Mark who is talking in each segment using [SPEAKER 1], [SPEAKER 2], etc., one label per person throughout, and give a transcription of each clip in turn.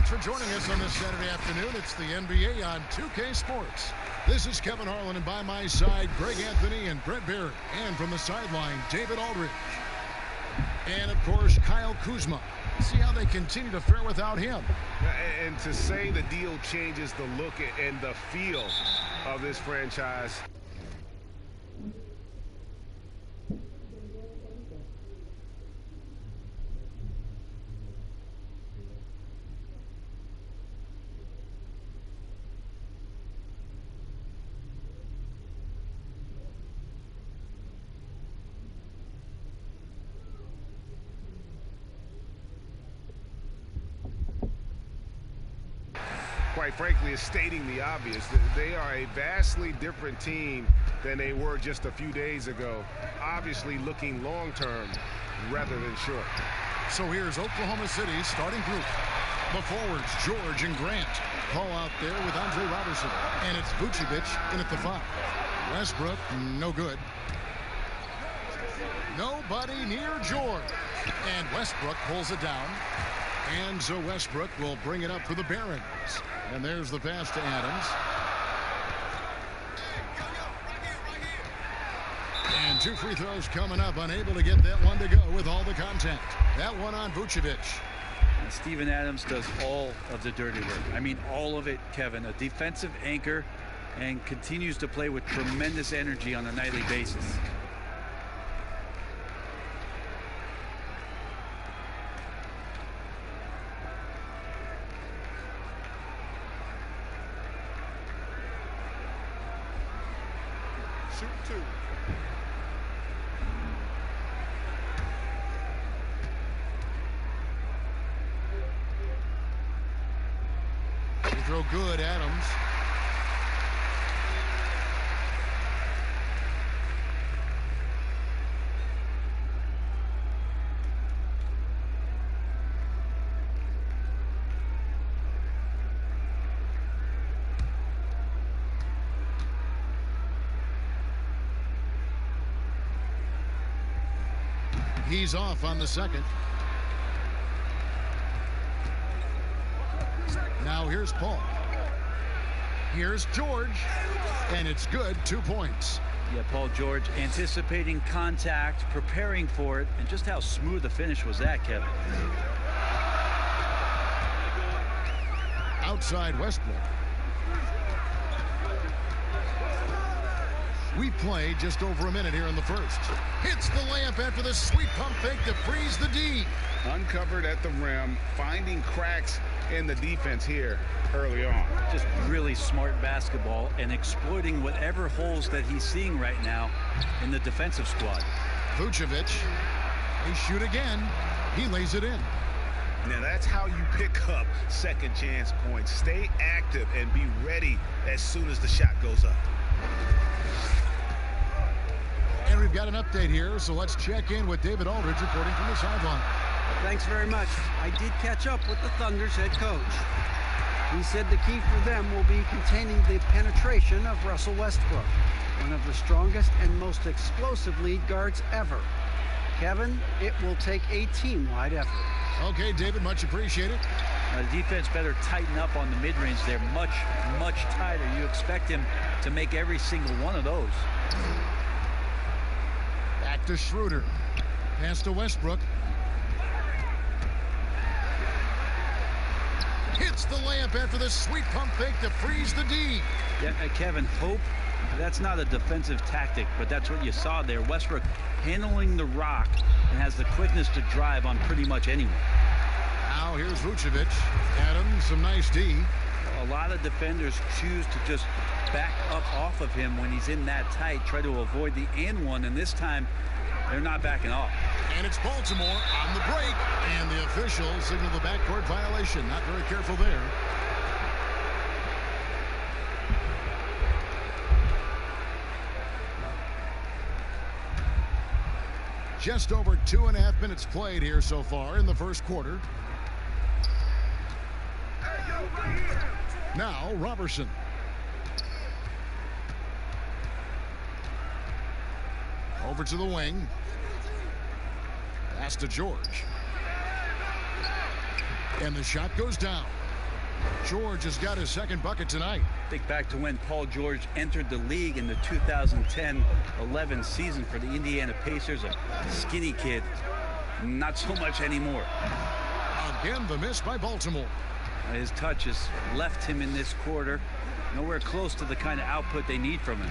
[SPEAKER 1] Thanks for joining us on this Saturday afternoon. It's the NBA on 2K Sports. This is Kevin Harlan, and by my side, Greg Anthony and Brett Barrett. And from the sideline, David Aldridge. And, of course, Kyle Kuzma. See how they continue to fare without him.
[SPEAKER 2] And to say the deal changes the look and the feel of this franchise. Quite frankly, is stating the obvious. They are a vastly different team than they were just a few days ago. Obviously looking long-term rather than short.
[SPEAKER 1] So here's Oklahoma City's starting group. The forwards, George and Grant. Paul out there with Andre Robertson. And it's Vucevic in at the 5. Westbrook, no good. Nobody near George. And Westbrook pulls it down. And so Westbrook will bring it up for the Barons. And there's the pass to Adams. And 2 free throws coming up. Unable to get that one to go with all the contact. That one on Vucevic.
[SPEAKER 3] And Steven Adams does all of the dirty work. I mean, all of it, Kevin. A defensive anchor and continues to play with tremendous energy on a nightly basis.
[SPEAKER 1] Shoot 2. Free throw good, Adams. He's off on the second. Now here's Paul. Here's George. And it's good. 2 points.
[SPEAKER 3] Yeah, Paul George anticipating contact, preparing for it, and just how smooth the finish was that, Kevin.
[SPEAKER 1] Outside Westbrook. We play just over a minute here in the first. Hits the layup after the sweet pump fake to freeze the D.
[SPEAKER 2] Uncovered at the rim, finding cracks in the defense here early on.
[SPEAKER 3] Just really smart basketball and exploiting whatever holes that he's seeing right now in the defensive squad.
[SPEAKER 1] Vucevic, they shoot again. He lays it in.
[SPEAKER 2] Now that's how you pick up second chance points. Stay active and be ready as soon as the shot goes up.
[SPEAKER 1] And we've got an update here, so let's check in with David Aldridge reporting from the sideline.
[SPEAKER 4] Thanks very much. I did catch up with the Thunder's head coach. He said the key for them will be containing the penetration of Russell Westbrook, one of the strongest and most explosive lead guards ever. Kevin, it will take a team-wide effort.
[SPEAKER 1] Okay, David, much appreciated.
[SPEAKER 3] The defense better tighten up on the mid-range. They're much, much tighter. You expect him to make every single one of those.
[SPEAKER 1] Back to Schroeder. Pass to Westbrook. Hits the layup after the sweet pump fake to freeze the D.
[SPEAKER 3] Yeah, Kevin, hope that's not a defensive tactic, but that's what you saw there. Westbrook handling the rock and has the quickness to drive on pretty much anyone.
[SPEAKER 1] Now here's Vucevic. Adams, some nice D.
[SPEAKER 3] A lot of defenders choose to just back up off of him when he's in that tight, try to avoid the and one, and this time they're not backing off.
[SPEAKER 1] And it's Baltimore on the break, and the officials signal the backcourt violation. Not very careful there. Just over 2.5 minutes played here so far in the first quarter. Now Robertson. Over to the wing. Pass to George. And the shot goes down. George has got his second bucket tonight.
[SPEAKER 3] Think back to when Paul George entered the league in the 2010-11 season for the Indiana Pacers, a skinny kid. Not so much anymore.
[SPEAKER 1] Again, the miss by Baltimore.
[SPEAKER 3] His touch has left him in this quarter. Nowhere close to the kind of output they need from him.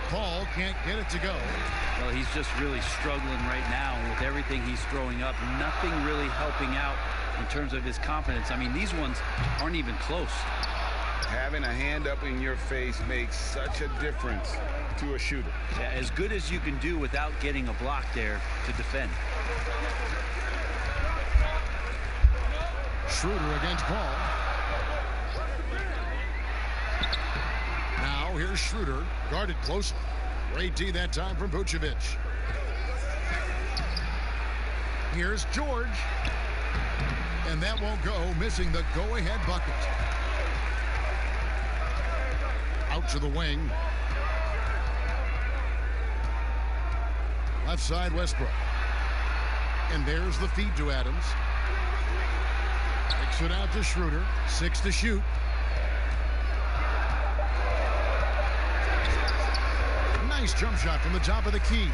[SPEAKER 1] Paul can't get it to go.
[SPEAKER 3] Well, he's just really struggling right now, and with everything he's throwing up, nothing really helping out in terms of his confidence. I mean, these ones aren't even close.
[SPEAKER 2] Having a hand up in your face makes such a difference to a shooter.
[SPEAKER 3] Yeah, as good as you can do without getting a block there to defend.
[SPEAKER 1] Schroeder against Paul. Now here's Schroeder, guarded closely. Great D that time from Vucevic. Here's George. And that won't go, missing the go-ahead bucket. Out to the wing. Left side, Westbrook. And there's the feed to Adams. Takes it out to Schroeder. 6 to shoot. Nice jump shot from the top of the key.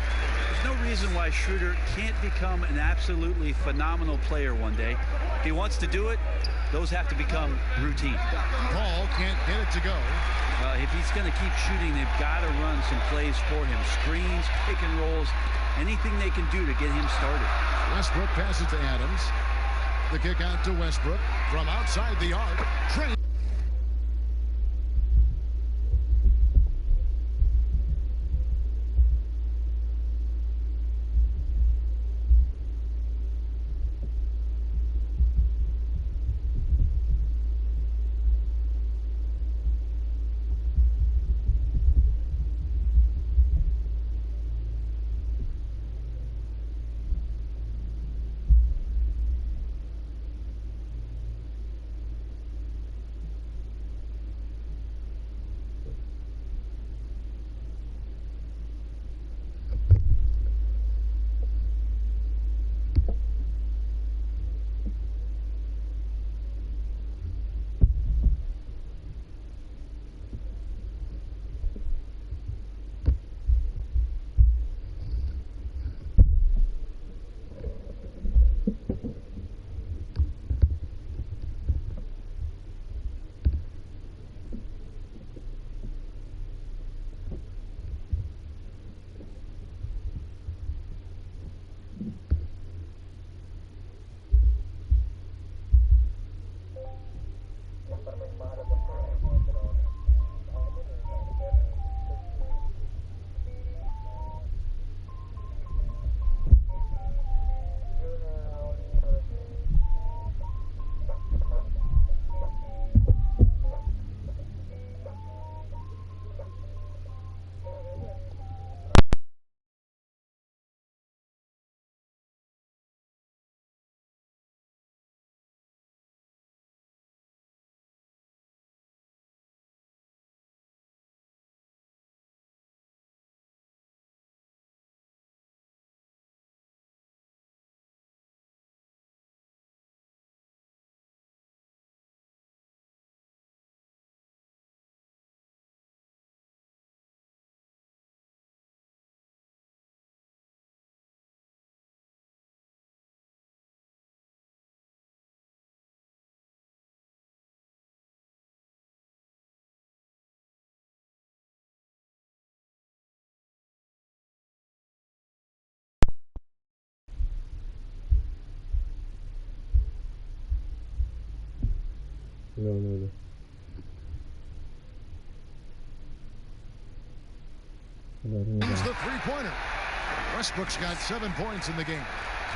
[SPEAKER 3] There's no reason why Schroeder can't become an absolutely phenomenal player one day. If he wants to do it, those have to become routine.
[SPEAKER 1] Paul can't get it to go.
[SPEAKER 3] If he's going to keep shooting, they've got to run some plays for him. Screens, pick and rolls, anything they can do to get him started.
[SPEAKER 1] Westbrook passes to Adams. The kick out to Westbrook from outside the arc. Trae.
[SPEAKER 5] No.
[SPEAKER 1] Here's the three-pointer. Westbrook's got 7 points in the game.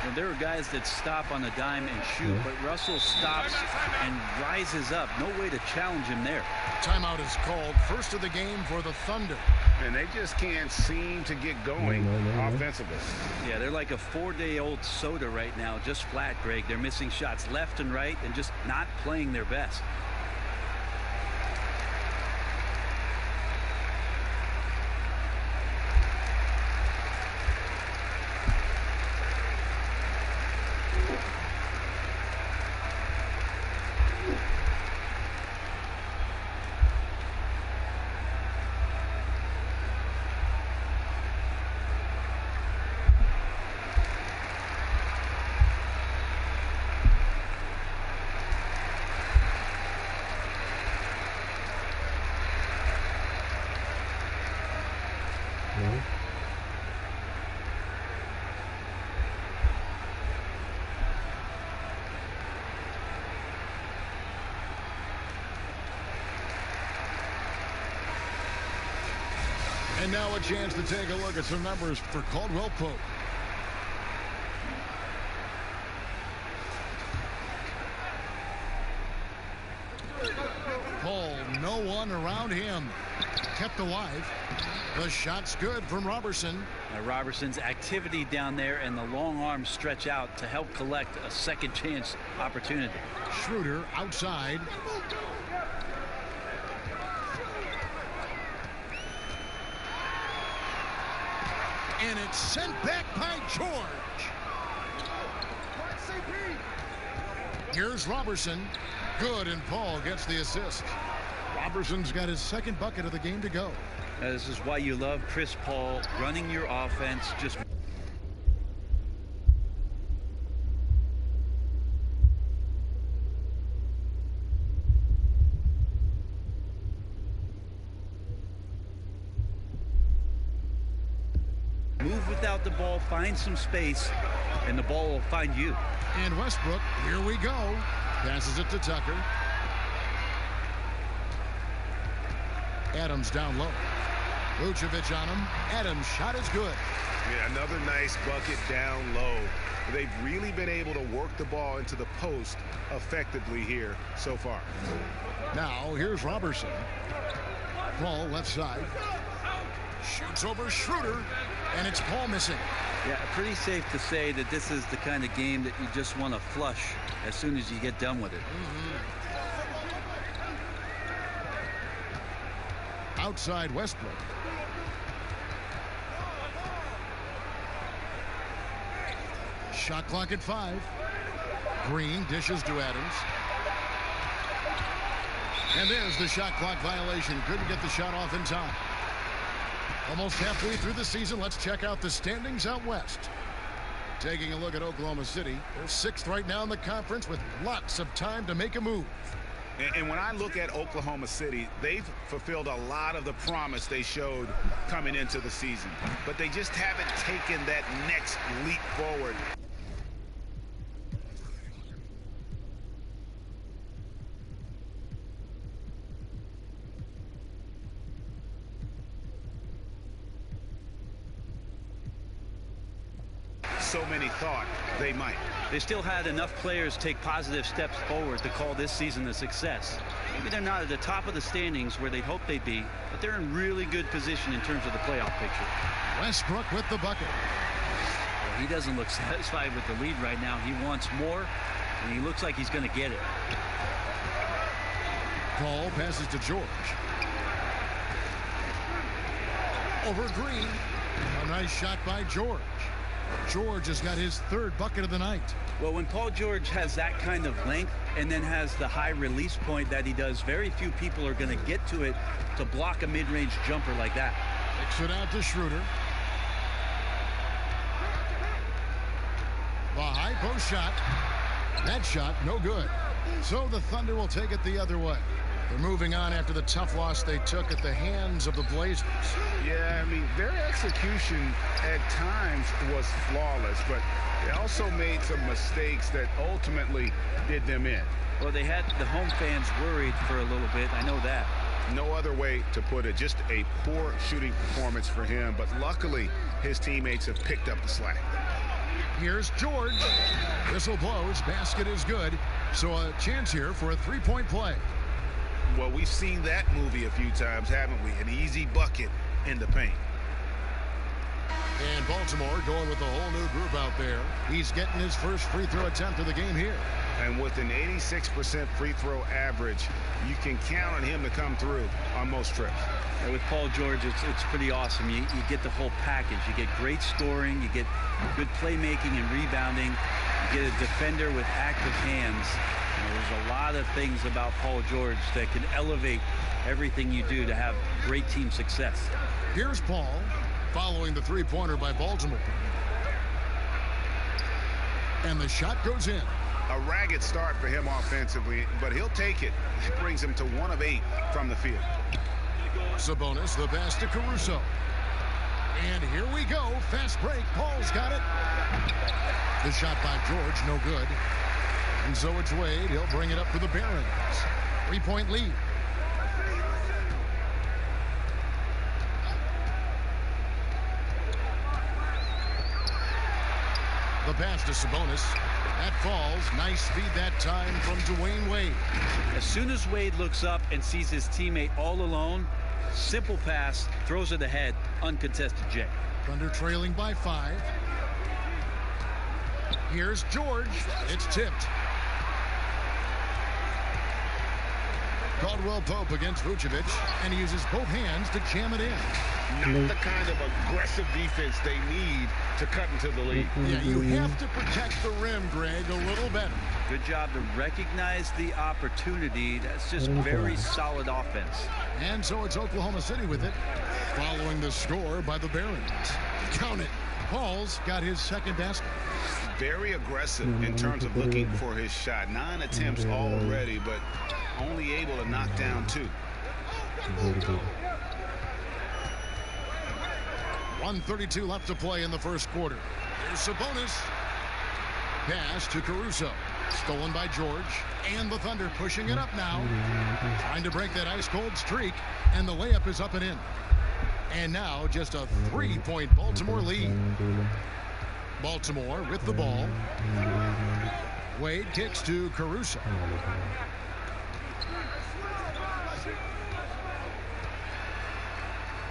[SPEAKER 3] Well, there are guys that stop on a dime and shoot, but Russell stops and rises up. No way to challenge him there.
[SPEAKER 1] Timeout is called. First of the game for the Thunder.
[SPEAKER 2] And they just can't seem to get going offensively.
[SPEAKER 3] Yeah, they're like a 4-day-old soda right now, just flat, Greg. They're missing shots left and right and just not playing their best.
[SPEAKER 5] No.
[SPEAKER 1] And now a chance to take a look at some numbers for Caldwell Pope. Paul, no one around him. Kept alive. The shot's good from Robertson.
[SPEAKER 3] Robertson's activity down there and the long arms stretch out to help collect a second chance opportunity.
[SPEAKER 1] Schroeder outside. And it's sent back by George. Here's Robertson. Good, and Paul gets the assist. Robertson's got his second bucket of the game to go.
[SPEAKER 3] This is why you love Chris Paul running your offense. Just move without the ball, find some space, and the ball will find you.
[SPEAKER 1] And Westbrook, here we go. Passes it to Tucker. Adams down low. Vucevic on him. Adams' shot is good.
[SPEAKER 2] Yeah, another nice bucket down low. They've really been able to work the ball into the post effectively here so far.
[SPEAKER 1] Now, here's Robertson. Paul left side. Shoots over Schroeder, and it's Paul missing.
[SPEAKER 3] Yeah, pretty safe to say that this is the kind of game that you just want to flush as soon as you get done with it.
[SPEAKER 1] Outside Westbrook. Shot clock at 5. Green dishes to Adams. And there's the shot clock violation. Couldn't get the shot off in time. Almost halfway through the season, let's check out the standings out west. Taking a look at Oklahoma City. They're 6th right now in the conference with lots of time to make a move.
[SPEAKER 6] And when I look at Oklahoma City, they've fulfilled a lot of the promise they showed coming into the season. But they just haven't taken that next leap forward. So many thought they might.
[SPEAKER 3] They still had enough players take positive steps forward to call this season a success. Maybe they're not at the top of the standings where they hoped they'd be, but they're in really good position in terms of the playoff picture.
[SPEAKER 1] Westbrook with the bucket.
[SPEAKER 3] Well, he doesn't look satisfied with the lead right now. He wants more, and he looks like he's going to get it.
[SPEAKER 1] Paul passes to George. Over Green. A nice shot by George. George has got his 3rd bucket of the night.
[SPEAKER 3] Well, when Paul George has that kind of length and then has the high release point that he does, very few people are going to get to it to block a mid-range jumper like that.
[SPEAKER 1] Kicks it out to Schroeder. The high post shot. That shot, no good. So the Thunder will take it the other way. They're moving on after the tough loss they took at the hands of the Blazers.
[SPEAKER 2] Yeah, I mean, their execution at times was flawless, but they also made some mistakes that ultimately did them in.
[SPEAKER 3] Well, they had the home fans worried for a little bit. I know that.
[SPEAKER 2] No other way to put it. Just a poor shooting performance for him, but luckily his teammates have picked up the slack.
[SPEAKER 1] Here's George. Whistle blows. Basket is good. So a chance here for a three-point play.
[SPEAKER 6] Well, we've seen that movie a few times, haven't we? An easy bucket in the paint.
[SPEAKER 1] And Baltimore going with a whole new group out there. He's getting his first free throw attempt of the game here.
[SPEAKER 2] And with an 86% free throw average, you can count on him to come through on most trips.
[SPEAKER 3] And with Paul George, it's pretty awesome. You get the whole package. You get great scoring. You get good playmaking and rebounding. You get a defender with active hands. There's a lot of things about Paul George that can elevate everything you do to have great team success.
[SPEAKER 1] Here's Paul following the three-pointer by Baltimore. And the shot goes in.
[SPEAKER 2] A ragged start for him offensively, but he'll take it. That brings him to 1 of 8 from the field.
[SPEAKER 1] Sabonis, the pass to Caruso. And here we go. Fast break. Paul's got it. The shot by George, no good. And so it's Wade. He'll bring it up for the Barons. 3-point lead. The pass to Sabonis. That falls. Nice feed that time from Dwayne Wade.
[SPEAKER 3] As soon as Wade looks up and sees his teammate all alone, simple pass, throws it ahead, uncontested J.
[SPEAKER 1] Thunder trailing by 5. Here's George. It's tipped. Caldwell Pope against Vucevic, and he uses both hands to jam it in.
[SPEAKER 2] Not the kind of aggressive defense they need to cut into the lead.
[SPEAKER 1] Yeah, you have to protect the rim, Greg, a little better.
[SPEAKER 3] Good job to recognize the opportunity. That's just very solid offense.
[SPEAKER 1] And so it's Oklahoma City with it, following the score by the Barons. Count it. Paul's got his second basket.
[SPEAKER 6] Very aggressive in terms of looking for his shot. 9 attempts already, but only able to knock down 2.
[SPEAKER 1] 1:32 left to play in the first quarter. Here's Sabonis. Pass to Caruso. Stolen by George. And the Thunder pushing it up now. Trying to break that ice-cold streak. And the layup is up and in. And now just a 3-point Baltimore lead. Baltimore with the ball. Wade kicks to Caruso.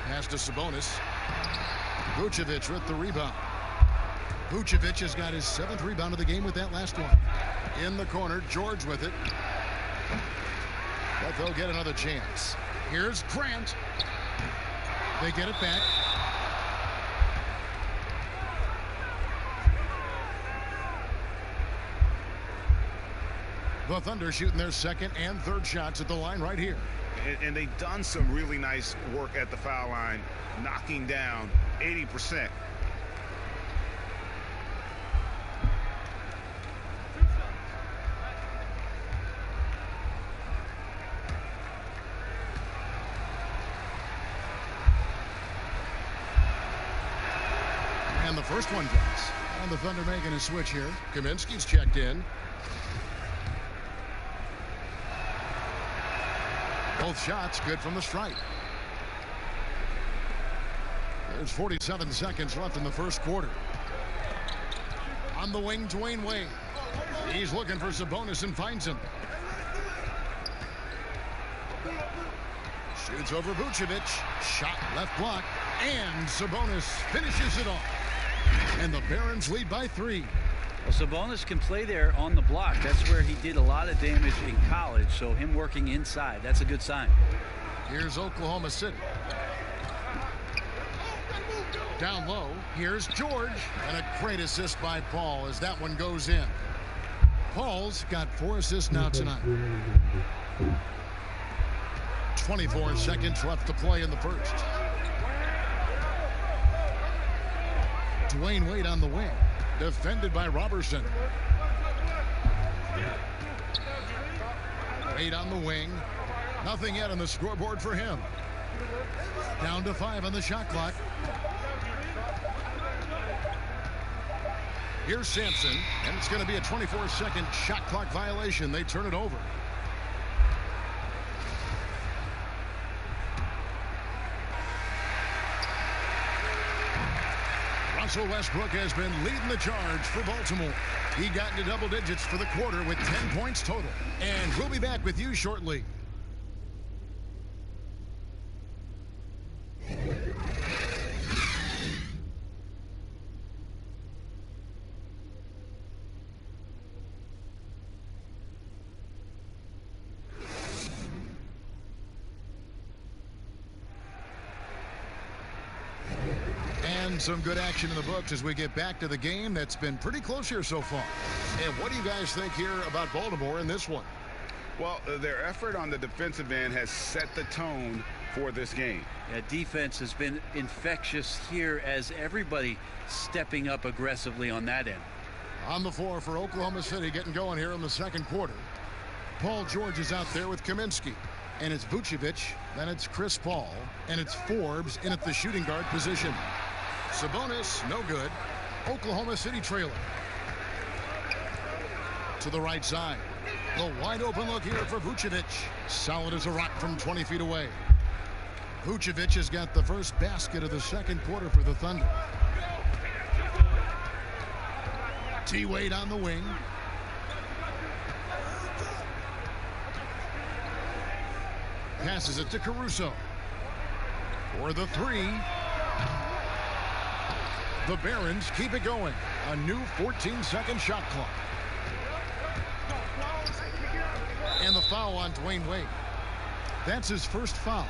[SPEAKER 1] Pass to Sabonis. Vucevic with the rebound. Vucevic has got his 7th rebound of the game with that last one. In the corner, George with it. But they'll get another chance. Here's Grant. They get it back. The Thunder shooting their second and third shots at the line right here.
[SPEAKER 6] And they've done some really nice work at the foul line, knocking down 80%.
[SPEAKER 1] And the first one goes. And the Thunder making a switch here. Kaminsky's checked in. Both shots good from the stripe. There's 47 seconds left in the first quarter. On the wing, Dwayne Wade. He's looking for Sabonis and finds him. Shoots over Vucevic. Shot left block. And Sabonis finishes it off. And the Barons lead by 3.
[SPEAKER 3] Well, Sabonis can play there on the block. That's where he did a lot of damage in college. So him working inside, that's a good sign.
[SPEAKER 1] Here's Oklahoma City. Down low, here's George. And a great assist by Paul as that one goes in. Paul's got 4 assists now tonight. 24 seconds left to play in the first. Dwayne Wade on the wing. Defended by Robertson. Wade on the wing. Nothing yet on the scoreboard for him. Down to 5 on the shot clock. Here's Sampson, and it's going to be a 24-second shot clock violation. They turn it over. Russell Westbrook has been leading the charge for Baltimore. He got into double digits for the quarter with 10 points total. And we'll be back with you shortly. Some good action in the books as we get back to the game that's been pretty close here so far. And what do you guys think here about Baltimore in this one?
[SPEAKER 6] Well, their effort on the defensive end has set the tone for this game.
[SPEAKER 3] Yeah, defense has been infectious here as everybody stepping up aggressively on that end.
[SPEAKER 1] On the floor for Oklahoma City getting going here in the second quarter. Paul George is out there with Kaminsky. And it's Vucevic, then it's Chris Paul, and it's Forbes in at the shooting guard position. Sabonis, no good. Oklahoma City trailing. To the right side. The wide open look here for Vucevic. Solid as a rock from 20 feet away. Vucevic has got the first basket of the second quarter for the Thunder. T-Wade on the wing. Passes it to Caruso. For the three. The Barons keep it going. A new 14-second shot clock. And the foul on Dwayne Wade. That's his first foul.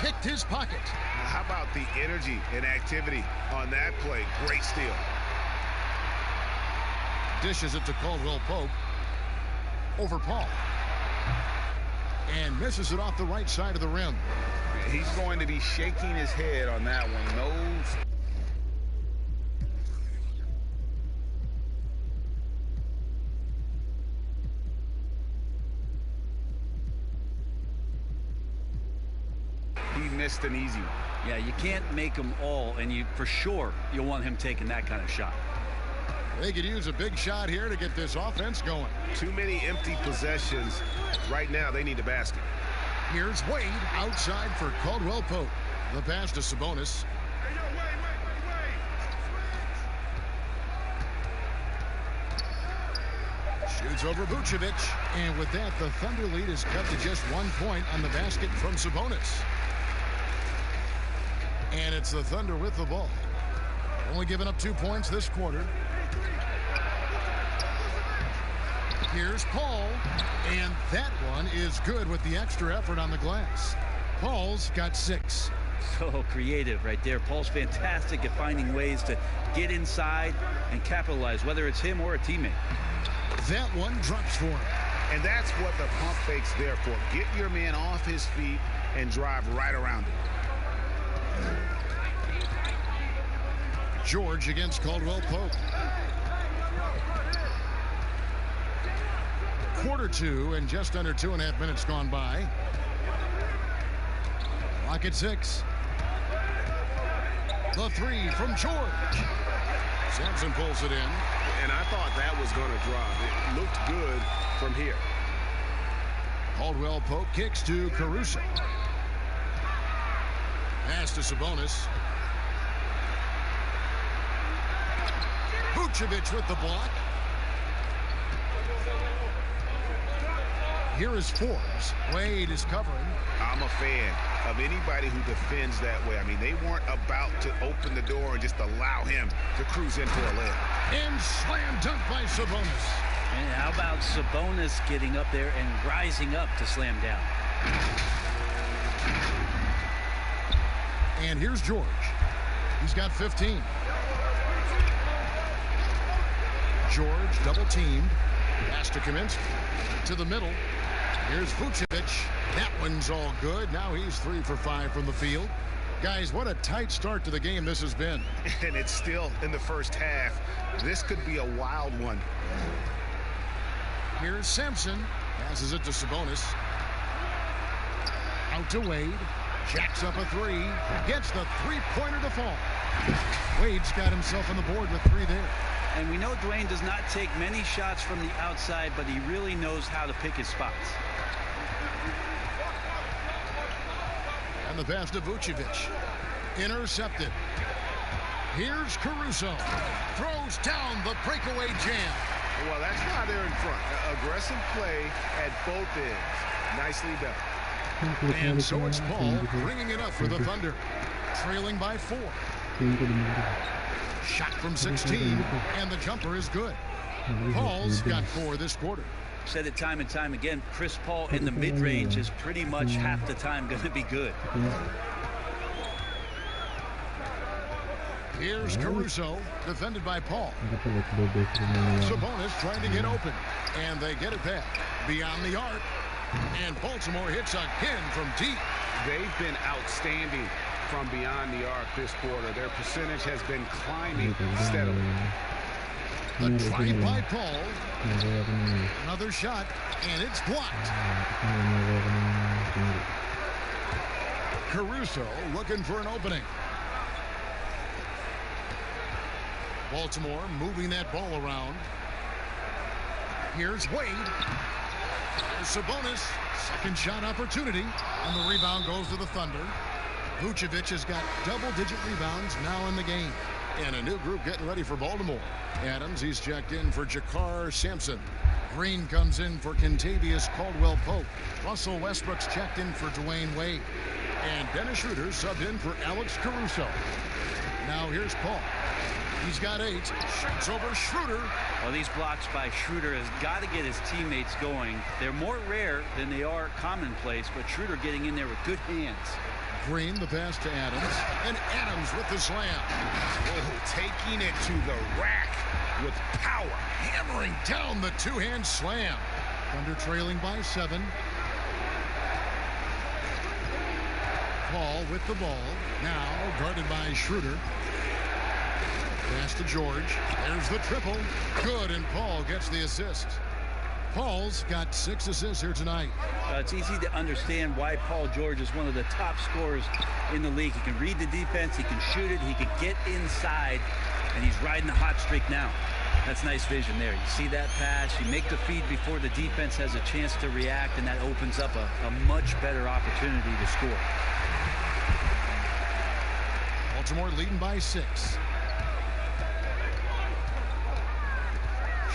[SPEAKER 1] Picked his pocket.
[SPEAKER 2] How about the energy and activity on that play? Great steal.
[SPEAKER 1] Dishes it to Caldwell Pope. Over Paul. And misses it off the right side of the rim.
[SPEAKER 6] He's going to be shaking his head on that one. No. He missed an easy one.
[SPEAKER 3] Yeah, you can't make them all, and for sure you'll want him taking that kind of shot.
[SPEAKER 1] They could use a big shot here to get this offense going.
[SPEAKER 2] Too many empty possessions. Right now, they need a basket.
[SPEAKER 1] Here's Wade outside for Caldwell Pope. The pass to Sabonis. Shoots over Vucevic. And with that, the Thunder lead is cut to just 1 point on the basket from Sabonis. And it's the Thunder with the ball. Only giving up 2 points this quarter. Here's Paul, and that one is good with the extra effort on the glass. Paul's got 6.
[SPEAKER 3] So creative right there. Paul's fantastic at finding ways to get inside and capitalize, whether it's him or a teammate.
[SPEAKER 1] That one drops for him.
[SPEAKER 2] And that's what the pump fake's there for. Get your man off his feet and drive right around it.
[SPEAKER 1] George against Caldwell Pope. Quarter 2 and just under 2.5 minutes gone by. Clock at 6. The three from George. Sampson pulls it in.
[SPEAKER 2] And I thought that was going to drop. It looked good from here.
[SPEAKER 1] Caldwell Pope kicks to Caruso. Pass to Sabonis. Vucevic with the block. Here is Forbes. Wade is covering.
[SPEAKER 2] I'm a fan of anybody who defends that way. I mean, they weren't about to open the door and just allow him to cruise into a layup.
[SPEAKER 1] And slam dunk by Sabonis.
[SPEAKER 3] And how about Sabonis getting up there and rising up to slam down?
[SPEAKER 1] And here's George. He's got 15. George double teamed. Pass to Kaminsky. To the middle. Here's Vucevic. That one's all good. Now he's 3 for 5 from the field. Guys, what a tight start to the game this has been.
[SPEAKER 2] And it's still in the first half. This could be a wild one.
[SPEAKER 1] Here's Sampson. Passes it to Sabonis. Out to Wade. Jacks up a 3. Gets the three-pointer to fall. Wade's got himself on the board with 3 there.
[SPEAKER 3] And we know Dwayne does not take many shots from the outside, but he really knows how to pick his spots.
[SPEAKER 1] And the pass to Vucevic. Intercepted. Here's Caruso. Throws down the breakaway jam.
[SPEAKER 2] Well, that's why they're in front. Aggressive play at both ends. Nicely done.
[SPEAKER 1] And so it's Paul bringing it up for the Thunder. Trailing by 4. Shot from 16, and the jumper is good. Paul's got 4 this quarter.
[SPEAKER 3] Said it time and time again, Chris Paul in the mid-range is pretty much half the time going to be good.
[SPEAKER 1] Here's Caruso, defended by Paul. Sabonis trying to get open, and they get it back beyond the arc. And Baltimore hits again from deep.
[SPEAKER 2] They've been outstanding from beyond the arc this quarter. Their percentage has been climbing steadily.
[SPEAKER 1] The try by Paul. Another shot, and it's blocked. Caruso looking for an opening. Baltimore moving that ball around. Here's Wade. There's Sabonis. Second shot opportunity. And the rebound goes to the Thunder. Vucevic has got double-digit rebounds now in the game. And a new group getting ready for Baltimore. Adams, he's checked in for Jakar Sampson. Green comes in for Kentavious Caldwell-Pope. Russell Westbrook's checked in for Dwayne Wade. And Dennis Schroeder subbed in for Alex Caruso. Now here's Paul. He's got 8. Shoots over Schroeder.
[SPEAKER 3] Well, these blocks by Schroeder has got to get his teammates going. They're more rare than they are commonplace, but Schroeder getting in there with good hands.
[SPEAKER 1] Green, the pass to Adams. And Adams with the slam.
[SPEAKER 2] Oh, taking it to the rack with power.
[SPEAKER 1] Hammering down the two-hand slam. Thunder trailing by 7. Paul with the ball. Now guarded by Schroeder. Pass to George. There's the triple. Good, and Paul gets the assist. Paul's got 6 assists here tonight.
[SPEAKER 3] It's easy to understand why Paul George is one of the top scorers in the league. He can read the defense, he can shoot it, he can get inside, and he's riding the hot streak now. That's nice vision there. You see that pass, you make the feed before the defense has a chance to react, and that opens up a much better opportunity to score.
[SPEAKER 1] Baltimore leading by 6.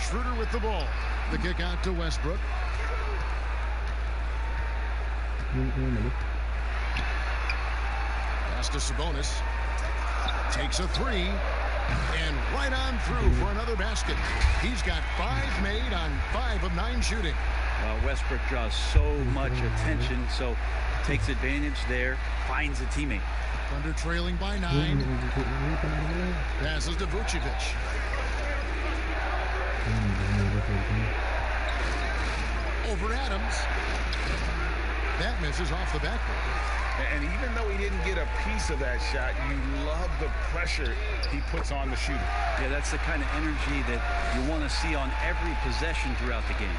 [SPEAKER 1] Schroeder with the ball. The kick out to Westbrook. Pass to Sabonis. Takes a 3. And right on through for another basket. He's got 5 made on 5 of 9 shooting.
[SPEAKER 3] Westbrook draws so much attention, so takes advantage there, finds a teammate.
[SPEAKER 1] Thunder trailing by 9. Passes to Vucevic. Over Adams. That misses off the backboard.
[SPEAKER 2] And even though he didn't get a piece of that shot, you love the pressure he puts on the shooter.
[SPEAKER 3] Yeah, that's the kind of energy that you want to see on every possession throughout the game.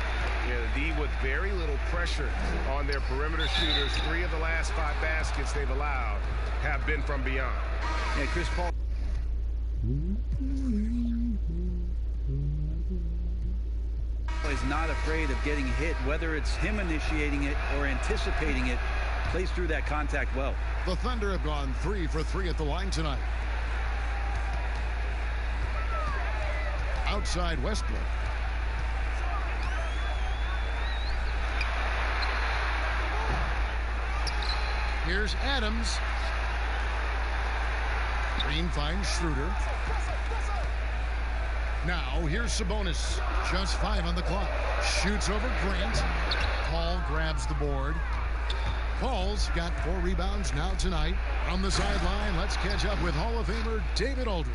[SPEAKER 2] Yeah, the D with very little pressure on their perimeter shooters. 3 of the last 5 baskets they've allowed have been from beyond.
[SPEAKER 3] Yeah, Chris Paul. Is not afraid of getting hit, whether it's him initiating it or anticipating it. Plays through that contact well.
[SPEAKER 1] The Thunder have gone 3 for 3 at the line tonight. Outside Westbrook. Here's Adams. Green finds Schroeder. Now here's Sabonis. Just 5 on the clock. Shoots over Grant. Paul grabs the board. Paul's got 4 rebounds now tonight. On the sideline, let's catch up with Hall of Famer David Aldridge.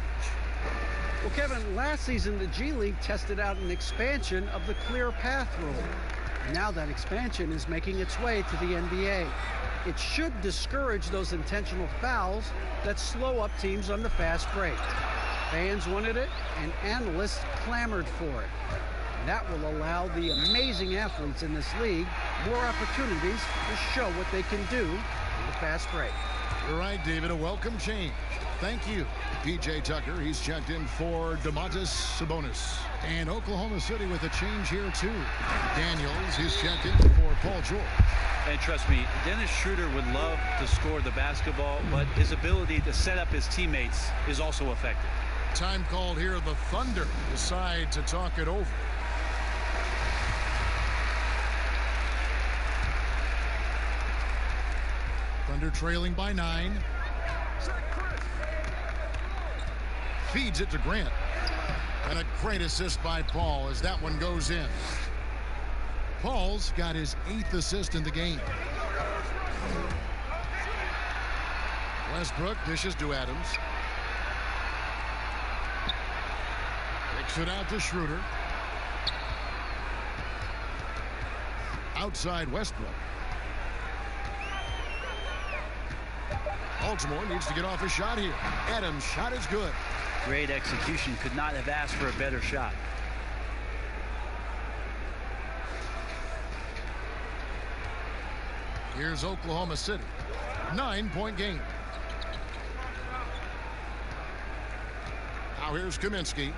[SPEAKER 4] Well, Kevin, last season the G League tested out an expansion of the clear path rule. Now that expansion is making its way to the NBA. It should discourage those intentional fouls that slow up teams on the fast break. Fans wanted it, and analysts clamored for it. That will allow the amazing athletes in this league more opportunities to show what they can do in the fast break.
[SPEAKER 1] You're right, David. A welcome change. Thank you. P.J. Tucker, he's checked in for Domantas Sabonis. And Oklahoma City with a change here, too. Daniels, he's checked in for Paul George.
[SPEAKER 3] And trust me, Dennis Schroeder would love to score the basketball, but his ability to set up his teammates is also effective.
[SPEAKER 1] Time called here. The Thunder decide to talk it over. Thunder trailing by 9. Feeds it to Grant. And a great assist by Paul as that one goes in. Paul's got his 8th assist in the game. Westbrook dishes to Adams. Kicks it out to Schroeder. Outside Westbrook. Baltimore needs to get off a shot here. Adams' shot is good.
[SPEAKER 3] great execution. Could not have asked for a better shot.
[SPEAKER 1] Here's Oklahoma City. 9-point game. Now here's Kaminsky.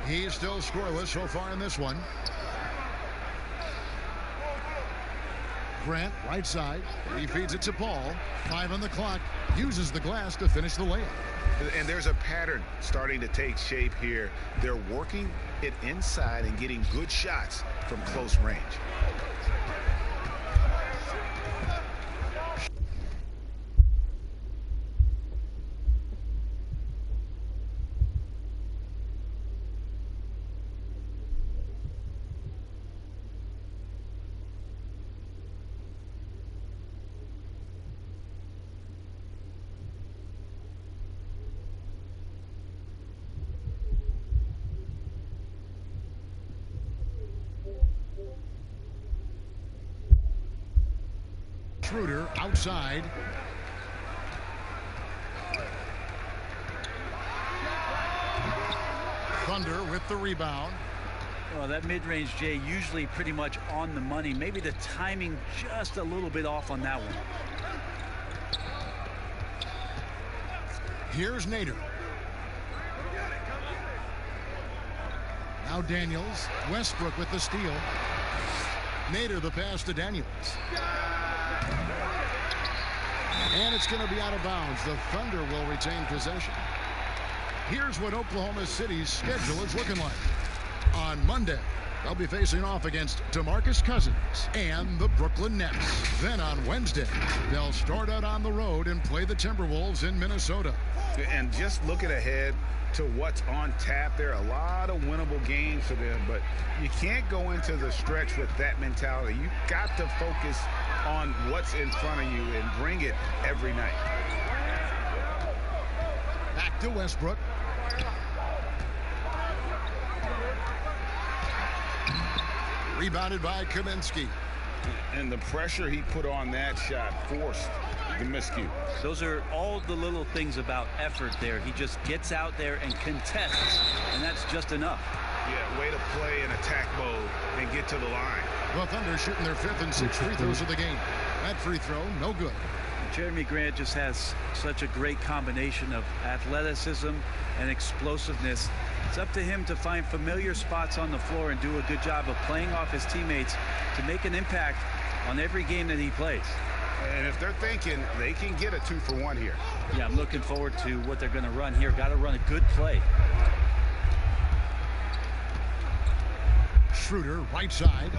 [SPEAKER 1] He's still scoreless so far in this one. Grant, right side. He feeds it to Paul. 5 on the clock. Uses the glass to finish the layup.
[SPEAKER 6] And there's a pattern starting to take shape here. They're working it inside and getting good shots from close range.
[SPEAKER 1] Schroeder outside. Thunder with the rebound.
[SPEAKER 3] Well, that mid-range, Jay, usually pretty much on the money. Maybe the timing just a little bit off on that one.
[SPEAKER 1] Here's Nader. Now Daniels. Westbrook with the steal. Nader the pass to Daniels. And it's going to be out of bounds. The Thunder will retain possession. Here's what Oklahoma City's schedule is looking like. On Monday, they'll be facing off against DeMarcus Cousins and the Brooklyn Nets. Then on Wednesday, they'll start out on the road and play the Timberwolves in Minnesota.
[SPEAKER 6] And just looking ahead to what's on tap, there are a lot of winnable games for them, but you can't go into the stretch with that mentality. You've got to focus on what's in front of you and bring it every night.
[SPEAKER 1] Back to Westbrook. Rebounded by Kaminsky.
[SPEAKER 6] And the pressure he put on that shot forced the miscue.
[SPEAKER 3] Those are all the little things about effort there. He just gets out there and contests, and that's just enough.
[SPEAKER 6] Yeah, way to play in attack mode and get to the line.
[SPEAKER 1] The Thunder shooting their 5th and 6th free throws of the game. That free throw, no good.
[SPEAKER 3] Jeremy Grant just has such a great combination of athleticism and explosiveness. It's up to him to find familiar spots on the floor and do a good job of playing off his teammates to make an impact on every game that he plays.
[SPEAKER 6] And if they're thinking they can get a 2-for-1 here.
[SPEAKER 3] Yeah, I'm looking forward to what they're going to run here. Got to run a good play.
[SPEAKER 1] Schroeder, right side.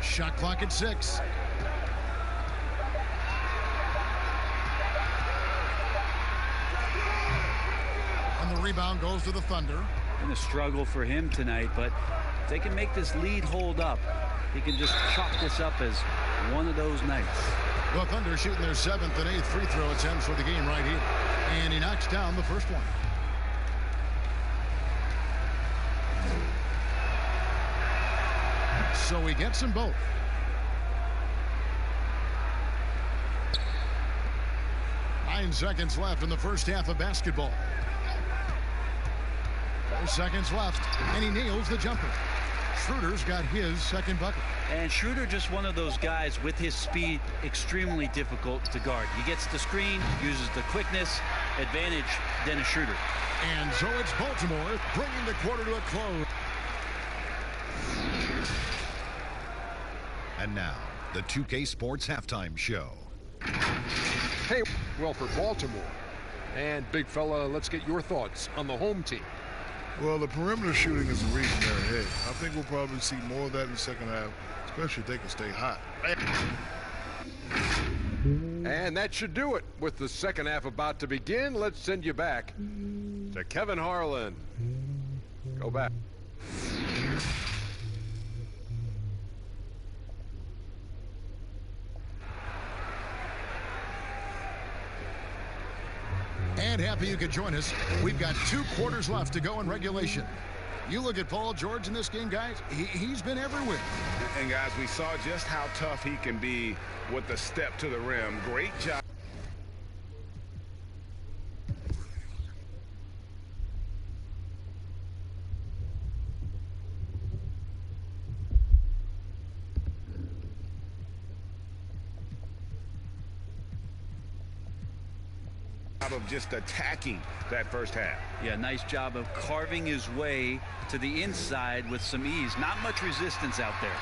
[SPEAKER 1] Shot clock at 6. And the rebound goes to the Thunder.
[SPEAKER 3] Been a struggle for him tonight, but if they can make this lead hold up, he can just chalk this up as one of those nights.
[SPEAKER 1] The Thunder shooting their 7th and 8th free throw attempts for the game right here. And he knocks down the first one. So he gets them both. Nine seconds left in the first half of basketball. 4 seconds left, and he nails the jumper. Schroeder's got his second bucket.
[SPEAKER 3] And Schroeder just one of those guys with his speed, extremely difficult to guard. He gets the screen, uses the quickness, advantage Dennis Schroeder.
[SPEAKER 1] And so it's Baltimore bringing the quarter to a close.
[SPEAKER 7] And now, the 2K Sports Halftime Show.
[SPEAKER 8] Hey, well, for Baltimore. And, big fella, let's get your thoughts on the home team.
[SPEAKER 9] Well, the perimeter shooting is the reason they're ahead. I think we'll probably see more of that in the second half, especially if they can stay hot.
[SPEAKER 8] And that should do it. With the second half about to begin, let's send you back to Kevin Harlan. Go back.
[SPEAKER 1] And happy you could join us. We've got 2 quarters left to go in regulation. You look at Paul George in this game, guys. He's been everywhere.
[SPEAKER 2] And, guys, we saw just how tough he can be with the step to the rim. Great job.
[SPEAKER 6] of just attacking that first half.
[SPEAKER 3] Yeah, nice job of carving his way to the inside with some ease. Not much resistance out there.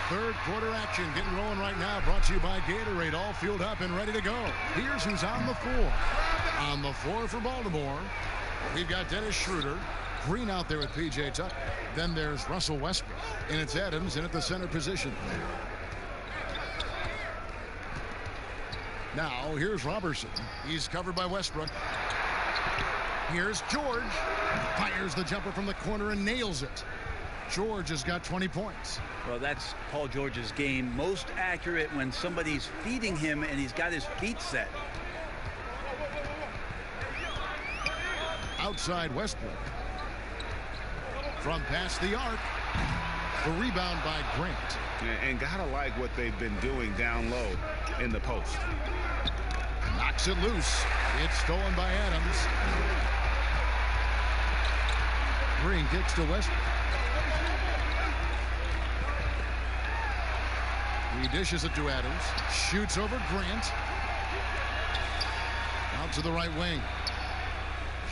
[SPEAKER 1] Third quarter action getting rolling right now. Brought to you by Gatorade. All fueled up and ready to go. Here's who's on the floor. On the floor for Baltimore, we've got Dennis Schroeder. Green out there with P.J. Tucker. Then there's Russell Westbrook. And it's Adams in at the center position. Now, here's Robertson. He's covered by Westbrook. Here's George. Fires the jumper from the corner and nails it. George has got 20 points.
[SPEAKER 3] Well, that's Paul George's game. Most accurate when somebody's feeding him and he's got his feet set.
[SPEAKER 1] Outside Westbrook. From past the arc. The rebound by Grant.
[SPEAKER 6] And gotta like what they've been doing down low in the post.
[SPEAKER 1] Knocks it loose. It's stolen by Adams. Green kicks to Westbrook. He dishes it to Adams. Shoots over Grant. Out to the right wing.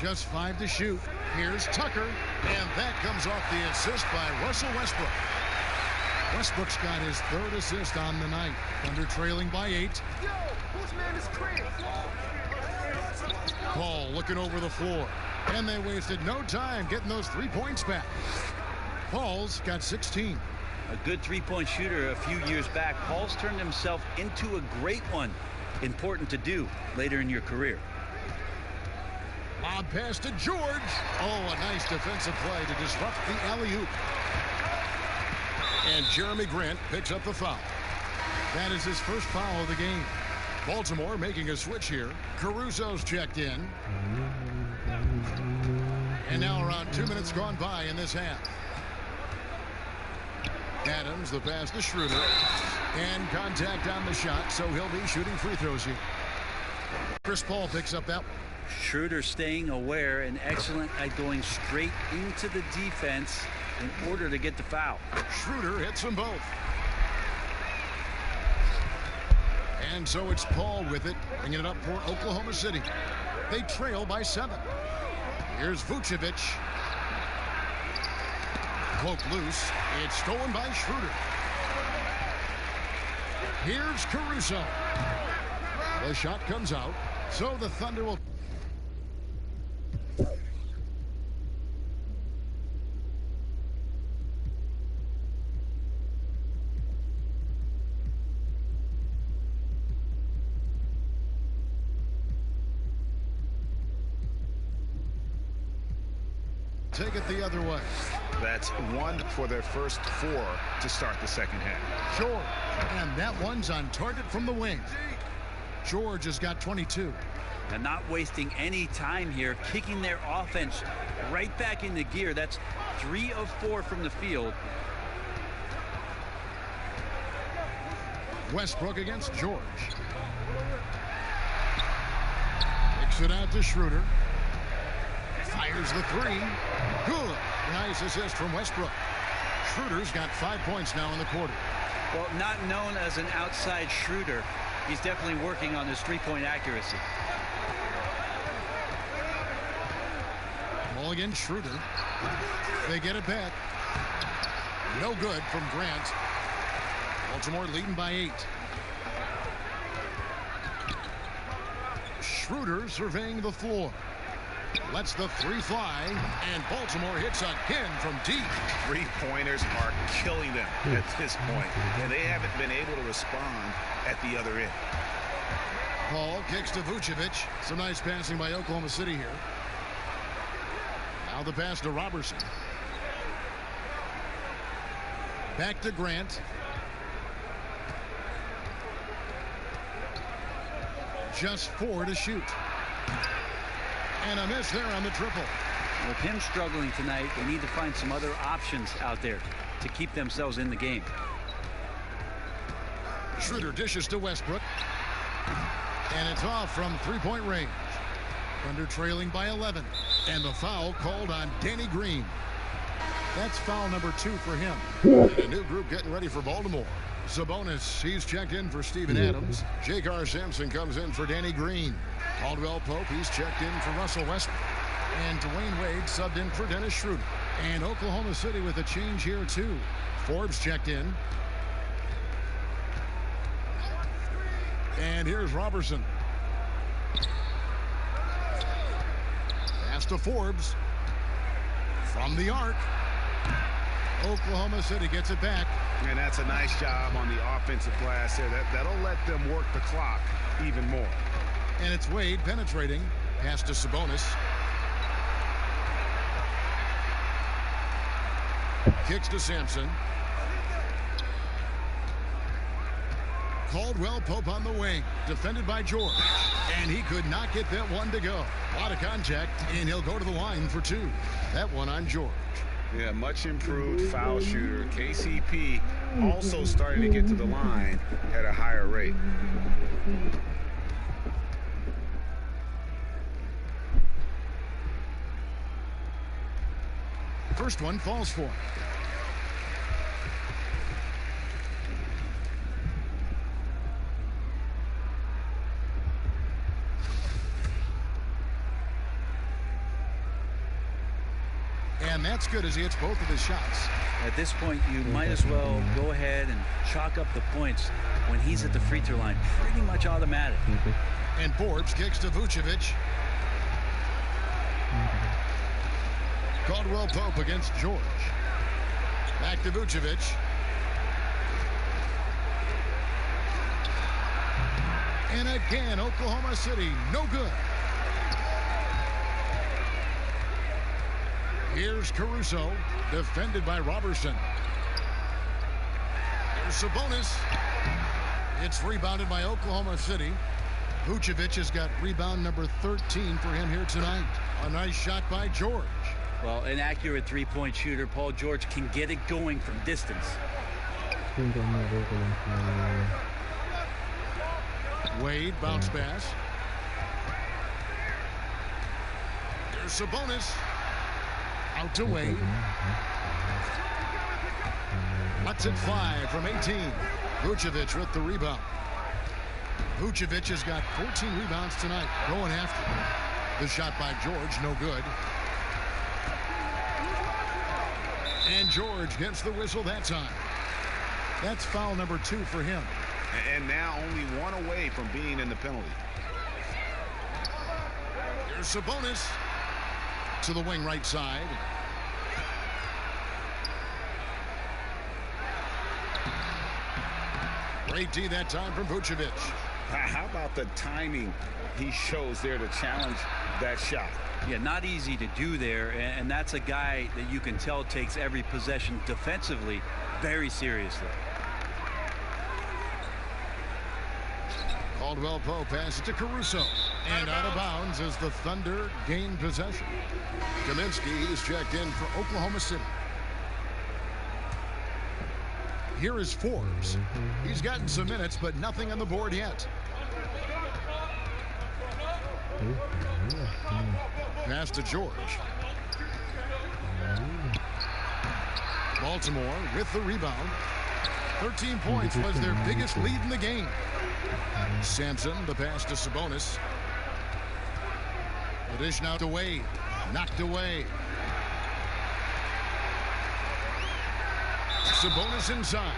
[SPEAKER 1] Just 5 to shoot. Here's Tucker. And that comes off the assist by Russell Westbrook. Westbrook's got his 3rd assist on the night. Thunder trailing by 8.
[SPEAKER 10] Yo, whose man is Chris?
[SPEAKER 1] Paul looking over the floor. And they wasted no time getting those 3 points back. Paul's got 16.
[SPEAKER 3] A good three-point shooter a few years back. Paul's turned himself into a great one. Important to do later in your career.
[SPEAKER 1] Lob pass to George. Oh, a nice defensive play to disrupt the alley-oop. And Jeremy Grant picks up the foul. That is his first foul of the game. Baltimore making a switch here. Caruso's checked in. And now around 2 minutes gone by in this half. Adams, the pass to Schroeder. And contact on the shot, so he'll be shooting free throws here. Chris Paul picks up that one.
[SPEAKER 3] Schroeder staying aware and excellent at going straight into the defense in order to get the foul.
[SPEAKER 1] Schroeder hits them both. And so it's Paul with it, bringing it up for Oklahoma City. They trail by 7. Here's Vucevic. Cloak loose. It's stolen by Schroeder. Here's Caruso. The shot comes out, so the Thunder will... take it the other way.
[SPEAKER 6] That's 1 for their first 4 to start the second half.
[SPEAKER 1] George, and that one's on target from the wing. George has got 22.
[SPEAKER 3] And not wasting any time here, kicking their offense right back into gear. That's 3 of 4 from the field.
[SPEAKER 1] Westbrook against George. Kicks it out to Schroeder. Fires the 3. Good. Nice assist from Westbrook. Schroeder's got 5 points now in the quarter.
[SPEAKER 3] Well, not known as an outside shooter. He's definitely working on his three-point accuracy.
[SPEAKER 1] Ball against Schroeder. They get it back. No good from Grant. Baltimore leading by 8. Schroeder surveying the floor. Lets the 3 fly, and Baltimore hits again from deep.
[SPEAKER 6] 3-pointers are killing them at this point, and they haven't been able to respond at the other end.
[SPEAKER 1] Paul kicks to Vucevic. Some nice passing by Oklahoma City here. Now the pass to Robertson. Back to Grant. Just 4 to shoot. And a miss there on the triple.
[SPEAKER 3] With him struggling tonight, they need to find some other options out there to keep themselves in the game.
[SPEAKER 1] Schroeder dishes to Westbrook. And it's off from 3-point range. Thunder trailing by 11. And the foul called on Danny Green. That's foul number 2 for him. And a new group getting ready for Baltimore. Sabonis, he's checked in for Steven Adams. J.K. Sampson comes in for Danny Green. Caldwell Pope, he's checked in for Russell Westbrook. And Dwayne Wade subbed in for Dennis Schroeder. And Oklahoma City with a change here, too. Forbes checked in. And here's Robertson. Pass to Forbes. From the arc. Oklahoma City gets it back.
[SPEAKER 2] And that's a nice job on the offensive glass there. That'll let them work the clock even more.
[SPEAKER 1] And it's Wade penetrating. Pass to Sabonis. Kicks to Sampson. Caldwell Pope on the wing. Defended by George. And he could not get that one to go. A lot of contact, and he'll go to the line for two. That one on George.
[SPEAKER 6] Yeah, much improved foul shooter. KCP also starting to get to the line at a higher rate.
[SPEAKER 1] First one falls for him. And that's good as he hits both of his shots.
[SPEAKER 3] At this point, you might as well go ahead and chalk up the points when he's at the free throw line. Pretty much automatic.
[SPEAKER 1] And Forbes kicks to Vucevic. Caldwell Pope against George. Back to Vucevic. And again, Oklahoma City, no good. Here's Caruso, defended by Robertson. Here's Sabonis. It's rebounded by Oklahoma City. Vucevic has got rebound number 13 for him here tonight. A nice shot by George.
[SPEAKER 3] Well, an accurate three-point shooter. Paul George can get it going from distance.
[SPEAKER 1] Wade, bounce pass. There's Sabonis. Out to Wade. Lets it fly from 18. Vucevic with the rebound. Vucevic has got 14 rebounds tonight. Going after. The shot by George, no good. And George gets the whistle that time. That's foul number 2 for him.
[SPEAKER 6] And now only one away from being in the penalty.
[SPEAKER 1] Here's Sabonis. To the wing right side. Great D that time from Vucevic.
[SPEAKER 6] How about the timing he shows there to challenge that shot?
[SPEAKER 3] Yeah, not easy to do there, and that's a guy that you can tell takes every possession defensively very seriously.
[SPEAKER 1] Caldwell Pope passes to Caruso. And out of bounds as the Thunder gain possession. Kaminsky is checked in for Oklahoma City. Here is Forbes. He's gotten some minutes, but nothing on the board yet. Pass to George. Baltimore with the rebound. 13 points was their biggest lead in the game. Sampson, the pass to Sabonis. The dish now to Wade. Knocked away. Sabonis inside.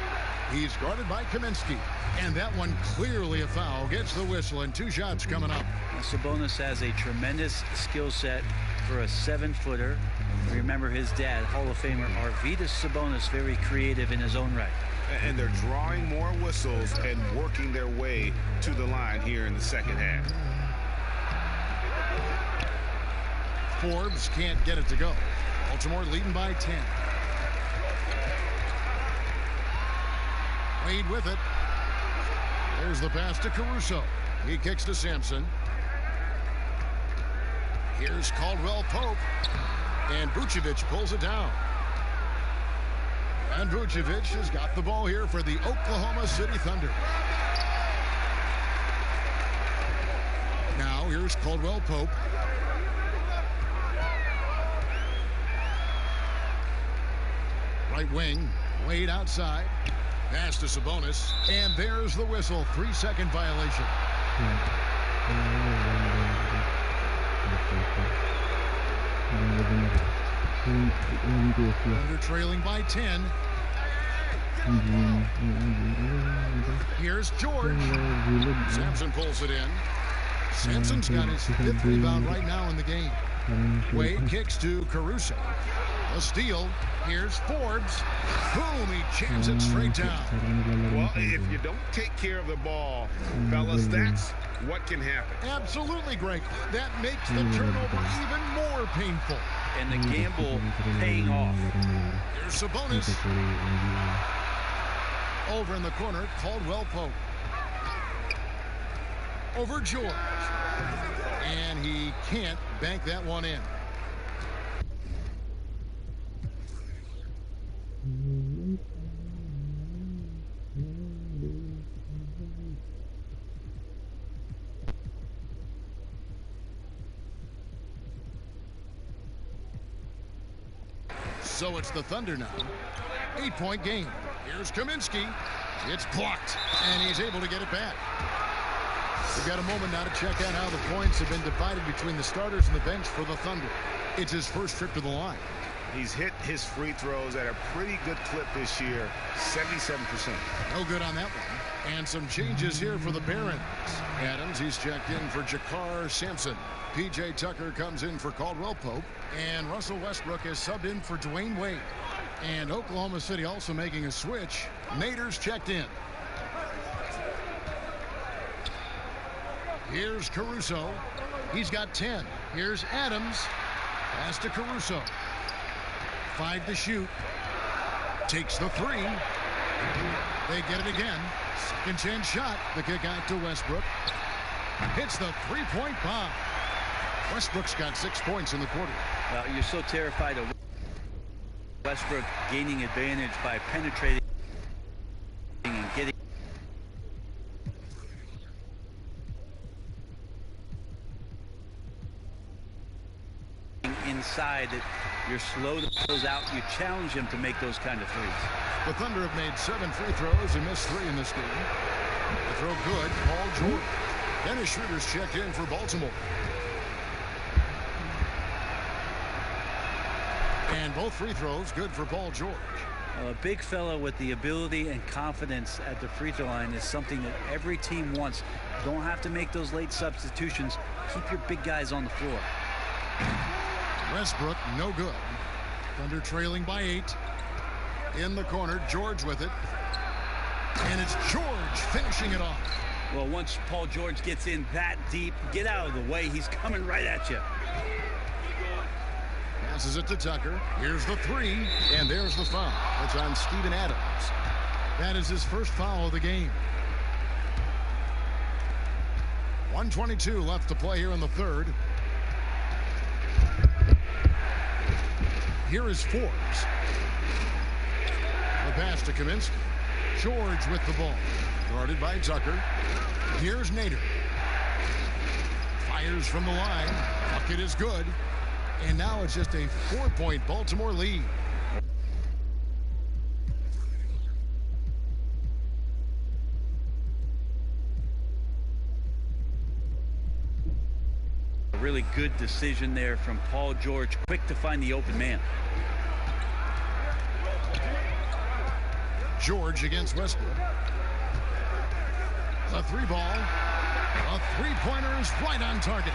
[SPEAKER 1] He's guarded by Kaminsky. And that one clearly a foul. Gets the whistle and 2 shots coming up.
[SPEAKER 3] Sabonis has a tremendous skill set for a 7-footer. Remember his dad, Hall of Famer Arvydas Sabonis, very creative in his own right.
[SPEAKER 6] And they're drawing more whistles and working their way to the line here in the second half.
[SPEAKER 1] Forbes can't get it to go. Baltimore leading by 10. Wade with it. There's the pass to Caruso. He kicks to Sampson. Here's Caldwell Pope. And Vucevic pulls it down. And Vucevic has got the ball here for the Oklahoma City Thunder. Now here's Caldwell Pope. Right wing. Wade outside. Pass to Sabonis, and there's the whistle. 3-second violation. Thunder trailing by 10. Here's George. Sampson pulls it in. Sampson's got his 5th rebound right now in the game. Wade kicks to Caruso. A steal. Here's Forbes. Boom, he jams it straight down.
[SPEAKER 2] Well, if you don't take care of the ball, fellas, that's what can happen.
[SPEAKER 1] Absolutely, Greg. That makes the turnover even more painful.
[SPEAKER 3] And the gamble paying off.
[SPEAKER 1] Here's Sabonis. Over in the corner, Caldwell Pope. Over George. And he can't bank that one in. So it's the Thunder now. 8-point game. Here's Kaminsky. It's blocked, and he's able to get it back. We've got a moment now to check out how the points have been divided between the starters and the bench for the Thunder. It's his first trip to the line.
[SPEAKER 2] He's hit his free throws at a pretty good clip this year, 77%.
[SPEAKER 1] No good on that one. And some changes here for the Barons. Adams, he's checked in for Jakar Sampson. P.J. Tucker comes in for Caldwell Pope. And Russell Westbrook is subbed in for Dwayne Wade. And Oklahoma City also making a switch. Nader's checked in. Here's Caruso. He's got 10. Here's Adams. Pass to Caruso. 5 to shoot. Takes the 3. They get it again. Second chance shot. The kick out to Westbrook. Hits the 3-point bomb. Westbrook's got 6 points in the quarter.
[SPEAKER 3] You're so terrified of Westbrook gaining advantage by penetrating and getting inside that you're slow to close out. You challenge him to make those kind of threes.
[SPEAKER 1] The Thunder have made 7 free throws and missed 3 in this game. The throw good. Paul George. Dennis Schroeder's checked in for Baltimore. And both free throws good for Paul George.
[SPEAKER 3] A big fella with the ability and confidence at the free throw line is something that every team wants. Don't have to make those late substitutions. Keep your big guys on the floor.
[SPEAKER 1] Westbrook, no good. Thunder trailing by 8. In the corner, George with it. And it's George finishing it off.
[SPEAKER 3] Well, once Paul George gets in that deep, get out of the way. He's coming right at you.
[SPEAKER 1] Passes it to Tucker. Here's the 3, and there's the foul. It's on Steven Adams. That is his first foul of the game. 1:22 left to play here in the third. Here is Forbes. The pass to Kaminsky. George with the ball. Guarded by Tucker. Here's Nader. Fires from the line. Bucket is good. And now it's just a 4-point Baltimore lead.
[SPEAKER 3] A really good decision there from Paul George. Quick to find the open man.
[SPEAKER 1] George against Westbrook. The 3 ball. A 3-pointer is right on target.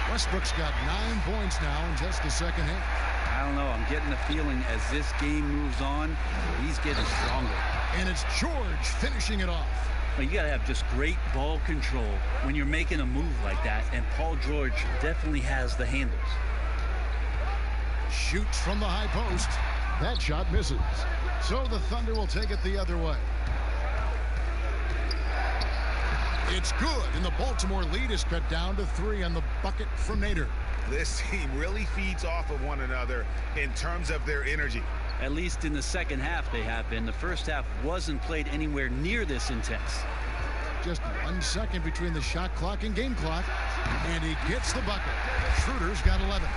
[SPEAKER 1] Westbrook's got 9 points now in just the second half.
[SPEAKER 3] I don't know. I'm getting the feeling as this game moves on, he's getting stronger.
[SPEAKER 1] And it's George finishing it off.
[SPEAKER 3] Well, you got to have just great ball control when you're making a move like that, and Paul George definitely has the handles.
[SPEAKER 1] Shoots from the high post. That shot misses. So the Thunder will take it the other way. It's good, and the Baltimore lead is cut down to 3 on the bucket from Nader.
[SPEAKER 2] This team really feeds off of one another in terms of their energy.
[SPEAKER 3] At least in the second half they have been. The first half wasn't played anywhere near this intense.
[SPEAKER 1] Just 1 second between the shot clock and game clock, and he gets the bucket. Schroeder's got 11.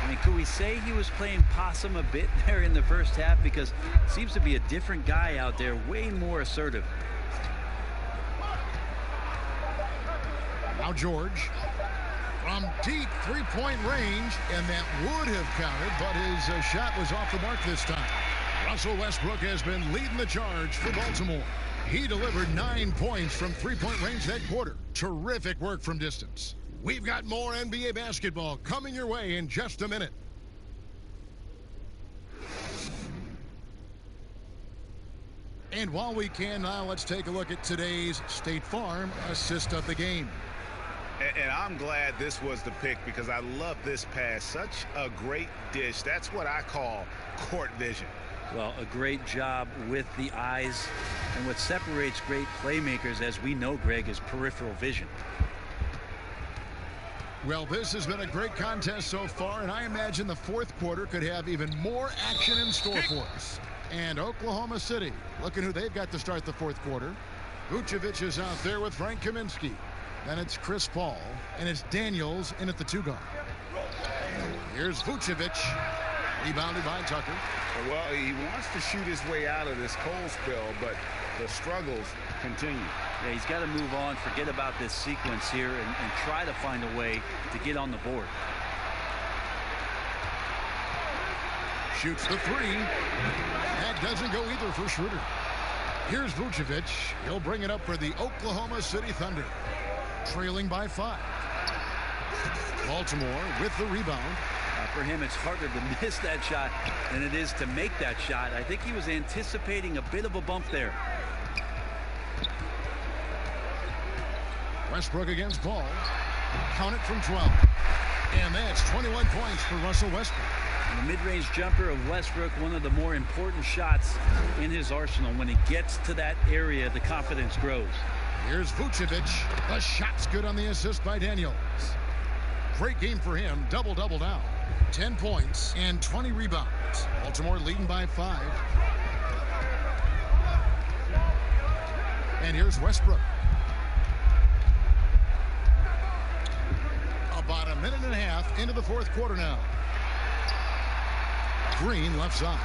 [SPEAKER 3] I mean, could we say he was playing possum a bit there in the first half? Because it seems to be a different guy out there, way more assertive.
[SPEAKER 1] Now George from deep three-point range, and that would have counted, but his shot was off the mark this time. Russell Westbrook has been leading the charge for Baltimore. He delivered 9 points from three-point range that quarter. Terrific work from distance. We've got more NBA basketball coming your way in just a minute. And while we can now, let's take a look at today's State Farm assist of the game.
[SPEAKER 6] And I'm glad this was the pick because I love this pass. Such a great dish. That's what I call court vision.
[SPEAKER 3] Well, a great job with the eyes. And what separates great playmakers, as we know, Greg, is peripheral vision.
[SPEAKER 1] Well, this has been a great contest so far, and I imagine the fourth quarter could have even more action in store for us. And Oklahoma City, looking who they've got to start the fourth quarter. Vucevic is out there with Frank Kaminsky. Then it's Chris Paul, and it's Daniels in at the 2 guard. Here's Vucevic, rebounded by Tucker.
[SPEAKER 6] Well, he wants to shoot his way out of this cold spell, but the struggles continue.
[SPEAKER 3] Yeah, he's got to move on, forget about this sequence here, and try to find a way to get on the board.
[SPEAKER 1] Shoots the 3. That doesn't go either for Schroeder. Here's Vucevic. He'll bring it up for the Oklahoma City Thunder, trailing by 5. Baltimore with the rebound.
[SPEAKER 3] For him, it's harder to miss that shot than it is to make that shot. I think he was anticipating a bit of a bump there.
[SPEAKER 1] Westbrook against Paul. Count it from 12. And that's 21 points for Russell Westbrook.
[SPEAKER 3] And the mid-range jumper of Westbrook, one of the more important shots in his arsenal. When he gets to that area, the confidence grows.
[SPEAKER 1] Here's Vucevic. The shot's good on the assist by Daniels. Great game for him. Double-double now. 10 points and 20 rebounds. Baltimore leading by 5. And here's Westbrook. About a minute and a half into the fourth quarter now. Green left side.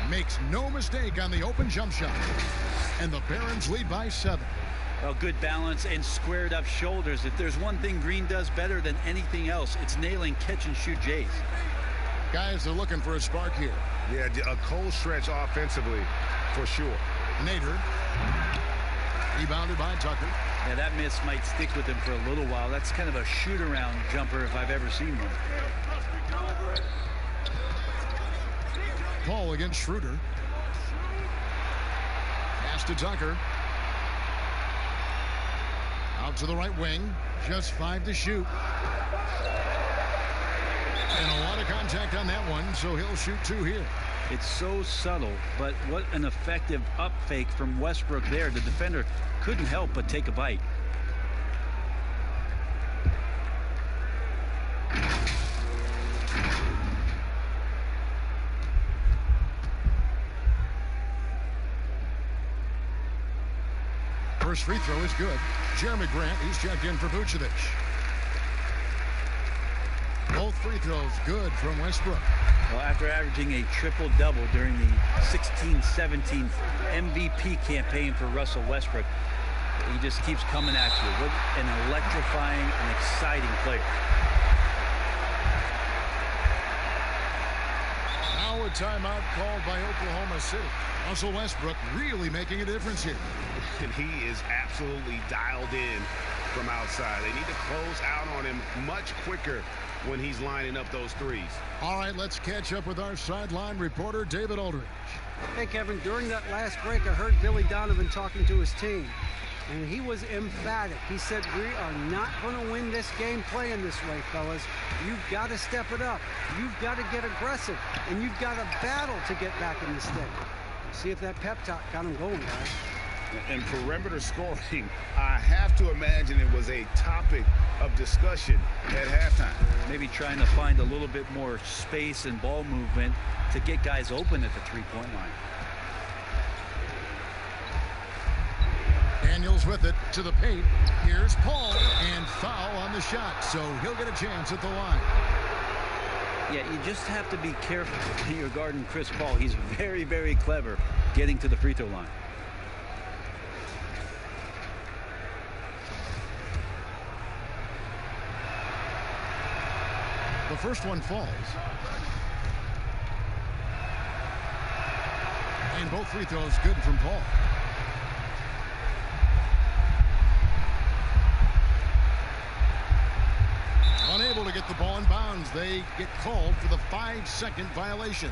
[SPEAKER 1] Makes no mistake on the open jump shot. And the Barons lead by 7.
[SPEAKER 3] Well, good balance and squared up shoulders. If there's one thing Green does better than anything else, it's nailing catch and shoot Jays.
[SPEAKER 1] Guys are looking for a spark here.
[SPEAKER 2] Yeah, a cold stretch offensively for sure.
[SPEAKER 1] Nader. Rebounded by Tucker.
[SPEAKER 3] Yeah, that miss might stick with him for a little while. That's kind of a shoot-around jumper if I've ever seen one.
[SPEAKER 1] Paul against Schroeder. Pass to Tucker. Out to the right wing. Just 5 to shoot. And a lot of contact on that one, so he'll shoot 2 here.
[SPEAKER 3] It's so subtle, but what an effective up fake from Westbrook there. The defender couldn't help but take a bite.
[SPEAKER 1] First free throw is good. Jeremy Grant, he's checked in for Vucevic. Both free throws good from Westbrook.
[SPEAKER 3] Well, after averaging a triple-double during the 16-17 MVP campaign for Russell Westbrook, he just keeps coming at you. What an electrifying and exciting player.
[SPEAKER 1] Now a timeout called by Oklahoma City. Russell Westbrook really making a difference here.
[SPEAKER 6] And he is absolutely dialed in from outside. They need to close out on him much quicker when he's lining up those threes.
[SPEAKER 1] All right, let's catch up with our sideline reporter, David Aldridge.
[SPEAKER 4] Hey, Kevin, during that last break, I heard Billy Donovan talking to his team, and he was emphatic. He said, we are not going to win this game playing this way, fellas. You've got to step it up. You've got to get aggressive, and you've got to battle to get back in this thing. See if that pep talk got him going, guys.
[SPEAKER 6] And perimeter scoring, I have to imagine it was a topic of discussion at halftime.
[SPEAKER 3] Maybe trying to find a little bit more space and ball movement to get guys open at the three-point line.
[SPEAKER 1] Daniels with it to the paint. Here's Paul, and foul on the shot, so he'll get a chance at the line.
[SPEAKER 3] Yeah, you just have to be careful when you're guarding Chris Paul. He's very, very clever getting to the free throw line.
[SPEAKER 1] The first one falls. And both free throws good from Paul. Unable to get the ball in bounds. They get called for the 5-second violation.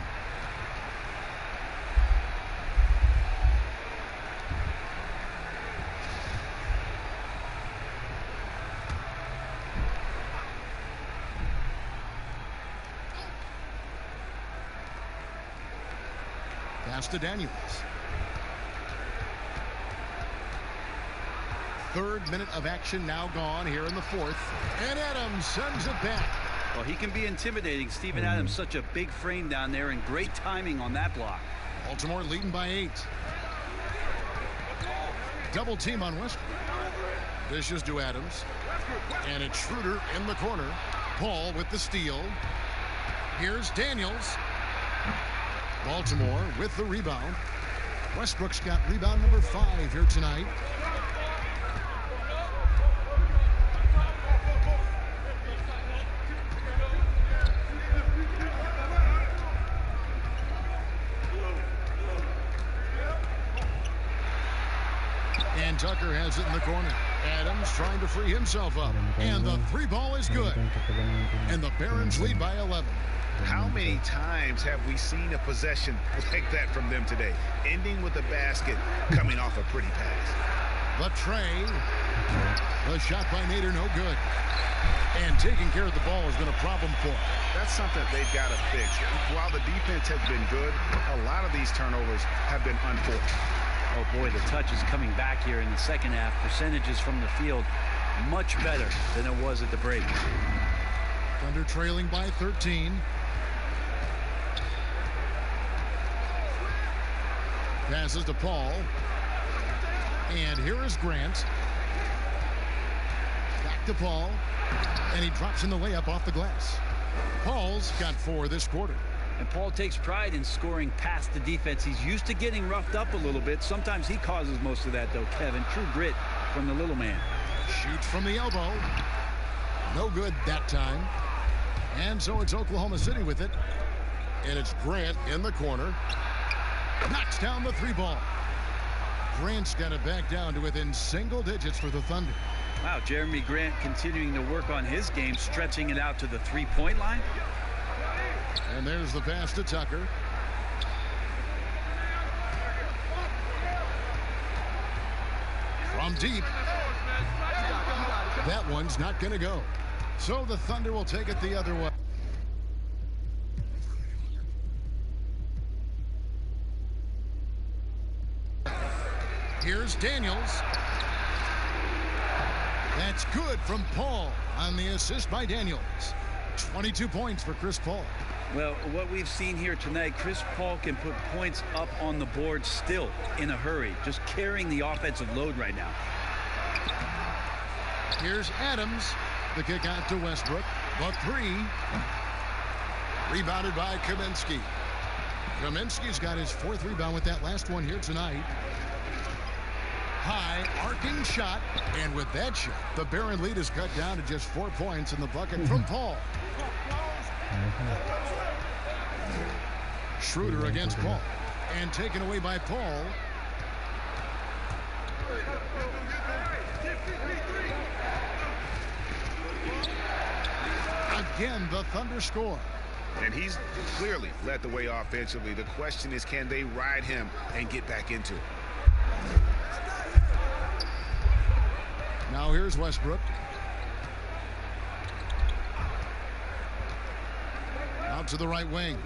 [SPEAKER 1] Pass to Daniels. Third minute of action now gone here in the fourth. And Adams sends it back.
[SPEAKER 3] Well, he can be intimidating. Steven Adams, such a big frame down there, and great timing on that block.
[SPEAKER 1] Baltimore leading by 8. Double team on Westbrook. Dishes to Adams. And it's Schroeder in the corner. Paul with the steal. Here's Daniels. Baltimore with the rebound. Westbrook's got rebound number 5 here tonight. And Tucker has it in the corner. Adams trying to free himself up. And the 3 ball is good. And the Barons lead by 11.
[SPEAKER 6] How many times have we seen a possession like that from them today? Ending with a basket, coming off a pretty pass.
[SPEAKER 1] The tray. The shot by Nader, no good. And taking care of the ball has been a problem for them.
[SPEAKER 6] That's something they've got to fix. While the defense has been good, a lot of these turnovers have been unfortunate.
[SPEAKER 3] Oh, boy, the touch is coming back here in the second half. Percentages from the field much better than it was at the break.
[SPEAKER 1] Thunder trailing by 13. Passes to Paul. And here is Grant. Back to Paul. And he drops in the layup off the glass. Paul's got 4 this quarter.
[SPEAKER 3] And Paul takes pride in scoring past the defense. He's used to getting roughed up a little bit. Sometimes he causes most of that, though, Kevin. True grit from the little man.
[SPEAKER 1] Shoots from the elbow. No good that time. And so it's Oklahoma City with it. And it's Grant in the corner. Knocks down the 3 ball. Grant's got it back down to within single digits for the Thunder.
[SPEAKER 3] Wow, Jeremy Grant continuing to work on his game, stretching it out to the 3-point line.
[SPEAKER 1] And there's the pass to Tucker. From deep. That one's not going to go. So the Thunder will take it the other way. Here's Daniels. That's good from Paul on the assist by Daniels. 22 points for Chris Paul.
[SPEAKER 3] Well, what we've seen here tonight, Chris Paul can put points up on the board still in a hurry, just carrying the offensive load right now.
[SPEAKER 1] Here's Adams. The kick out to Westbrook. The 3. Rebounded by Kaminsky. Kaminsky's got his 4th rebound with that last one here tonight. High arcing shot, and with that shot, the Baron lead is cut down to just 4 points in the bucket from Paul. Schroeder against Paul, and taken away by Paul. Again, the Thunder score.
[SPEAKER 6] And he's clearly led the way offensively. The question is, can they ride him and get back into it?
[SPEAKER 1] Now here's Westbrook. Out to the right wing.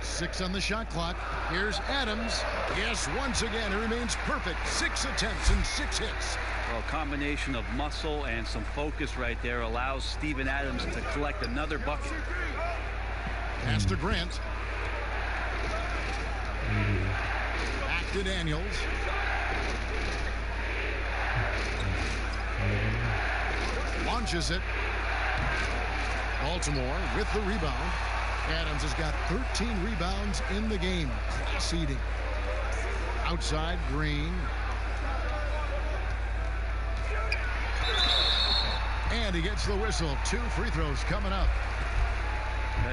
[SPEAKER 1] 6 on the shot clock. Here's Adams. Yes, once again, he remains perfect. 6 attempts and 6 hits.
[SPEAKER 3] Well, a combination of muscle and some focus right there allows Steven Adams to collect another bucket.
[SPEAKER 1] Pass to Grant. Back to Daniels. Launches it. Baltimore with the rebound. Adams has got 13 rebounds in the game. Seeding. Outside, Green. And he gets the whistle. 2 free throws coming up.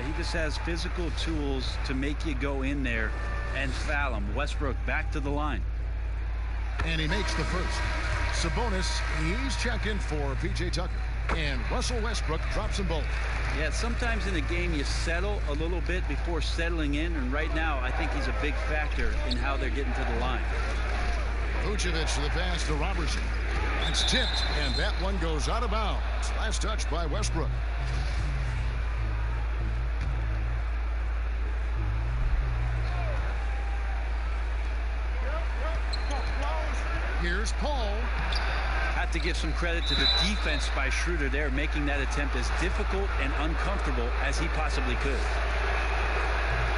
[SPEAKER 3] He just has physical tools to make you go in there and foul him. Westbrook back to the line.
[SPEAKER 1] And he makes the first. Sabonis, he's checking for P.J. Tucker. And Russell Westbrook drops them both.
[SPEAKER 3] Yeah, sometimes in a game you settle a little bit before settling in. And right now, I think he's a big factor in how they're getting to the line.
[SPEAKER 1] Vucevic to the pass to Robertson. It's tipped, and that one goes out of bounds. Last touch by Westbrook. Here's Paul.
[SPEAKER 3] Have to give some credit to the defense by Schroeder there, making that attempt as difficult and uncomfortable as he possibly could.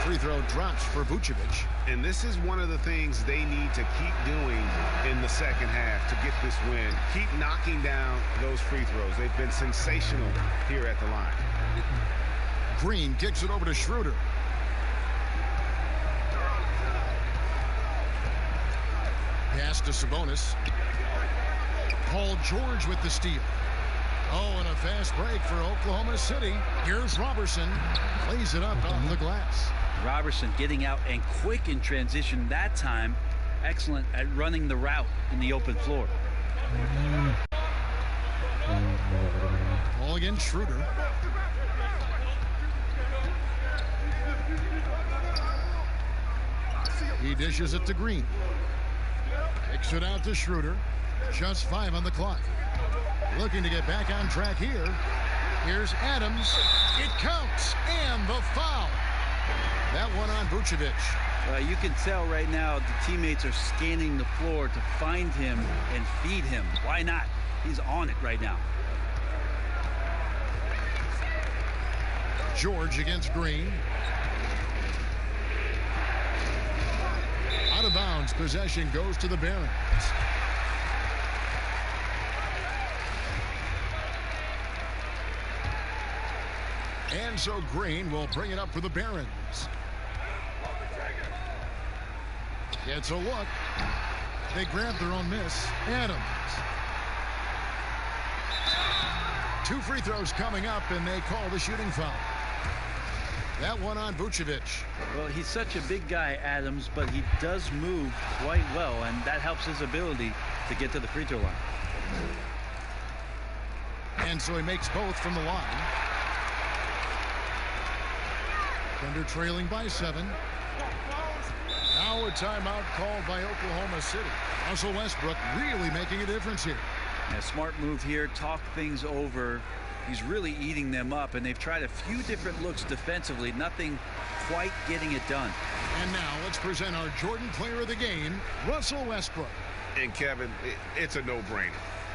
[SPEAKER 1] Free throw drops for Vucevic.
[SPEAKER 2] And this is one of the things they need to keep doing in the second half to get this win. Keep knocking down those free throws. They've been sensational here at the line.
[SPEAKER 1] Green kicks it over to Schroeder. Pass to Sabonis. Paul George with the steal. Oh, and a fast break for Oklahoma City. Here's Robertson. Plays it up off the glass.
[SPEAKER 3] Robertson getting out and quick in transition that time. Excellent at running the route in the open floor.
[SPEAKER 1] Ball against Schroeder. He dishes it to Green. Kicks it out to Schroeder. Just 5 on the clock. Looking to get back on track here. Here's Adams. It counts. And the foul. That one on Vucevic.
[SPEAKER 3] You can tell right now the teammates are scanning the floor to find him and feed him. Why not? He's on it right now.
[SPEAKER 1] George against Green. Out of bounds. Possession goes to the Barons. And so Green will bring it up for the Barons. Gets a look. They grab their own miss. Adams. 2 free throws coming up, and they call the shooting foul. That one on Vucevic.
[SPEAKER 3] Well, he's such a big guy, Adams, but he does move quite well, and that helps his ability to get to the free throw line.
[SPEAKER 1] And so he makes both from the line. Thunder trailing by 7. Now a timeout called by Oklahoma City. Russell Westbrook really making a difference here.
[SPEAKER 3] A smart move here. Talk things over. He's really eating them up, and they've tried a few different looks defensively. Nothing quite getting it done.
[SPEAKER 1] And now let's present our Jordan Player of the Game, Russell Westbrook.
[SPEAKER 2] And Kevin, it's a no-brainer.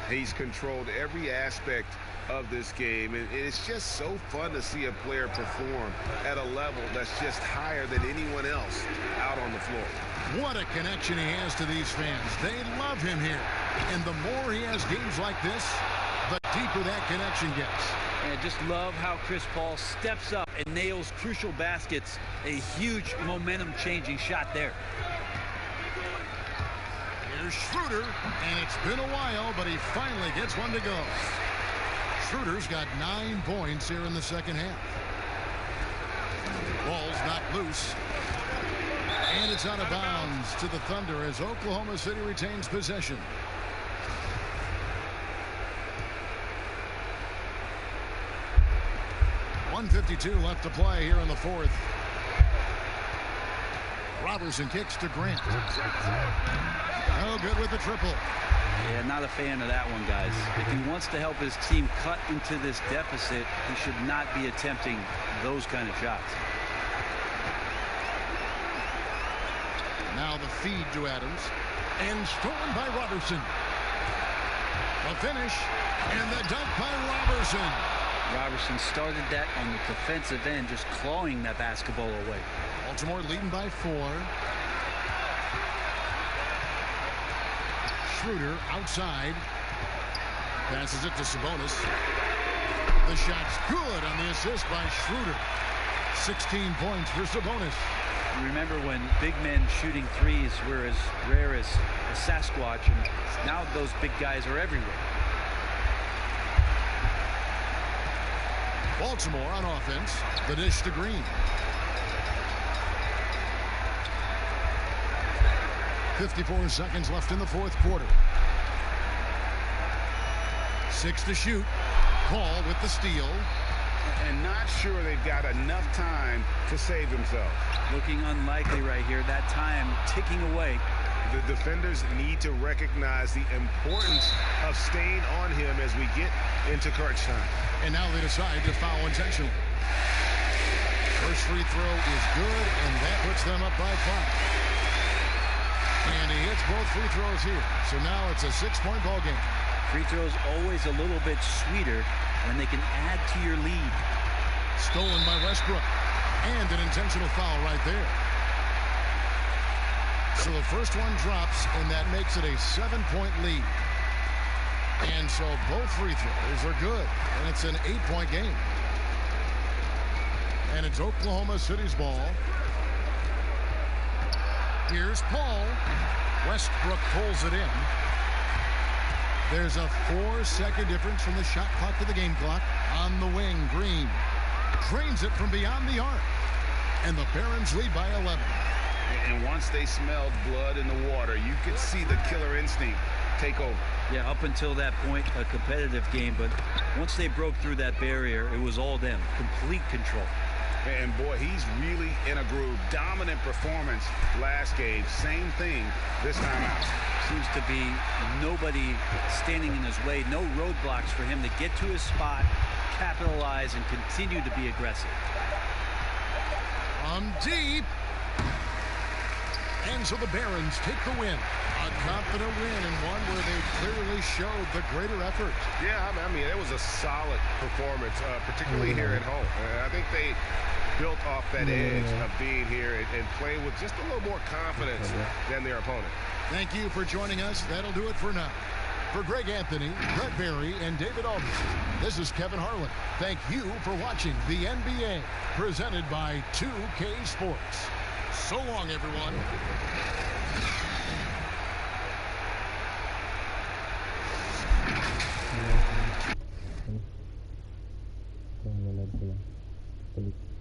[SPEAKER 2] He's controlled every aspect of this game, and it's just so fun to see a player perform at a level that's just higher than anyone else out on the floor.
[SPEAKER 1] What a connection he has to these fans. They love him here. And the more he has games like this, the deeper that connection gets.
[SPEAKER 3] And I just love how Chris Paul steps up and nails crucial baskets. A huge momentum-changing shot there.
[SPEAKER 1] Here's Schroeder, and it's been a while, but he finally gets one to go. Schroeder's got 9 points here in the second half. Ball's knocked loose. And it's out of bounds to the Thunder as Oklahoma City retains possession. .152 left to play here in the fourth. Robertson kicks to Grant. No good with the triple.
[SPEAKER 3] Yeah, not a fan of that one, guys. If he wants to help his team cut into this deficit, he should not be attempting those kind of shots.
[SPEAKER 1] Now the feed to Adams. And stolen by Robertson. The finish. And the dunk by Robertson.
[SPEAKER 3] Robertson started that on the defensive end, just clawing that basketball away.
[SPEAKER 1] Baltimore leading by 4. Schroeder outside. Passes it to Sabonis. The shot's good on the assist by Schroeder. 16 points for Sabonis.
[SPEAKER 3] Remember when big men shooting threes were as rare as a Sasquatch, and now those big guys are everywhere.
[SPEAKER 1] Baltimore on offense. The dish to Green. 54 seconds left in the fourth quarter. 6 to shoot. Paul with the steal.
[SPEAKER 6] And not sure they've got enough time to save themselves.
[SPEAKER 3] Looking unlikely right here. That time ticking away.
[SPEAKER 2] The defenders need to recognize the importance of staying on him as we get into crunch time.
[SPEAKER 1] And now they decide to foul intentionally. First free throw is good, and that puts them up by 5. And he hits both free throws here. So now it's a 6-point ball game.
[SPEAKER 3] Free throws always a little bit sweeter when they can add to your lead.
[SPEAKER 1] Stolen by Westbrook. And an intentional foul right there. So the first one drops, and that makes it a 7-point lead. And so both free throws are good, and it's an 8-point game. And it's Oklahoma City's ball. Here's Paul. Westbrook pulls it in. There's a 4-second difference from the shot clock to the game clock. On the wing, Green drains it from beyond the arc. And the Barons lead by 11.
[SPEAKER 2] And once they smelled blood in the water, you could see the killer instinct take over.
[SPEAKER 3] Yeah, up until that point, a competitive game. But once they broke through that barrier, it was all them. Complete control.
[SPEAKER 2] And boy, he's really in a groove. Dominant performance last game. Same thing this time out.
[SPEAKER 3] Seems to be nobody standing in his way. No roadblocks for him to get to his spot, capitalize, and continue to be aggressive.
[SPEAKER 1] From deep. And so the Barons take the win. A confident win, and one where they clearly showed the greater effort.
[SPEAKER 2] Yeah, I mean, it was a solid performance, particularly here at home. I think they built off that edge of being here and playing with just a little more confidence than their opponent.
[SPEAKER 1] Thank you for joining us. That'll do it for now. For Greg Anthony, Brett Barry, and David Aldridge, this is Kevin Harlan. Thank you for watching the NBA, presented by 2K Sports. So long, everyone.
[SPEAKER 5] Pelik.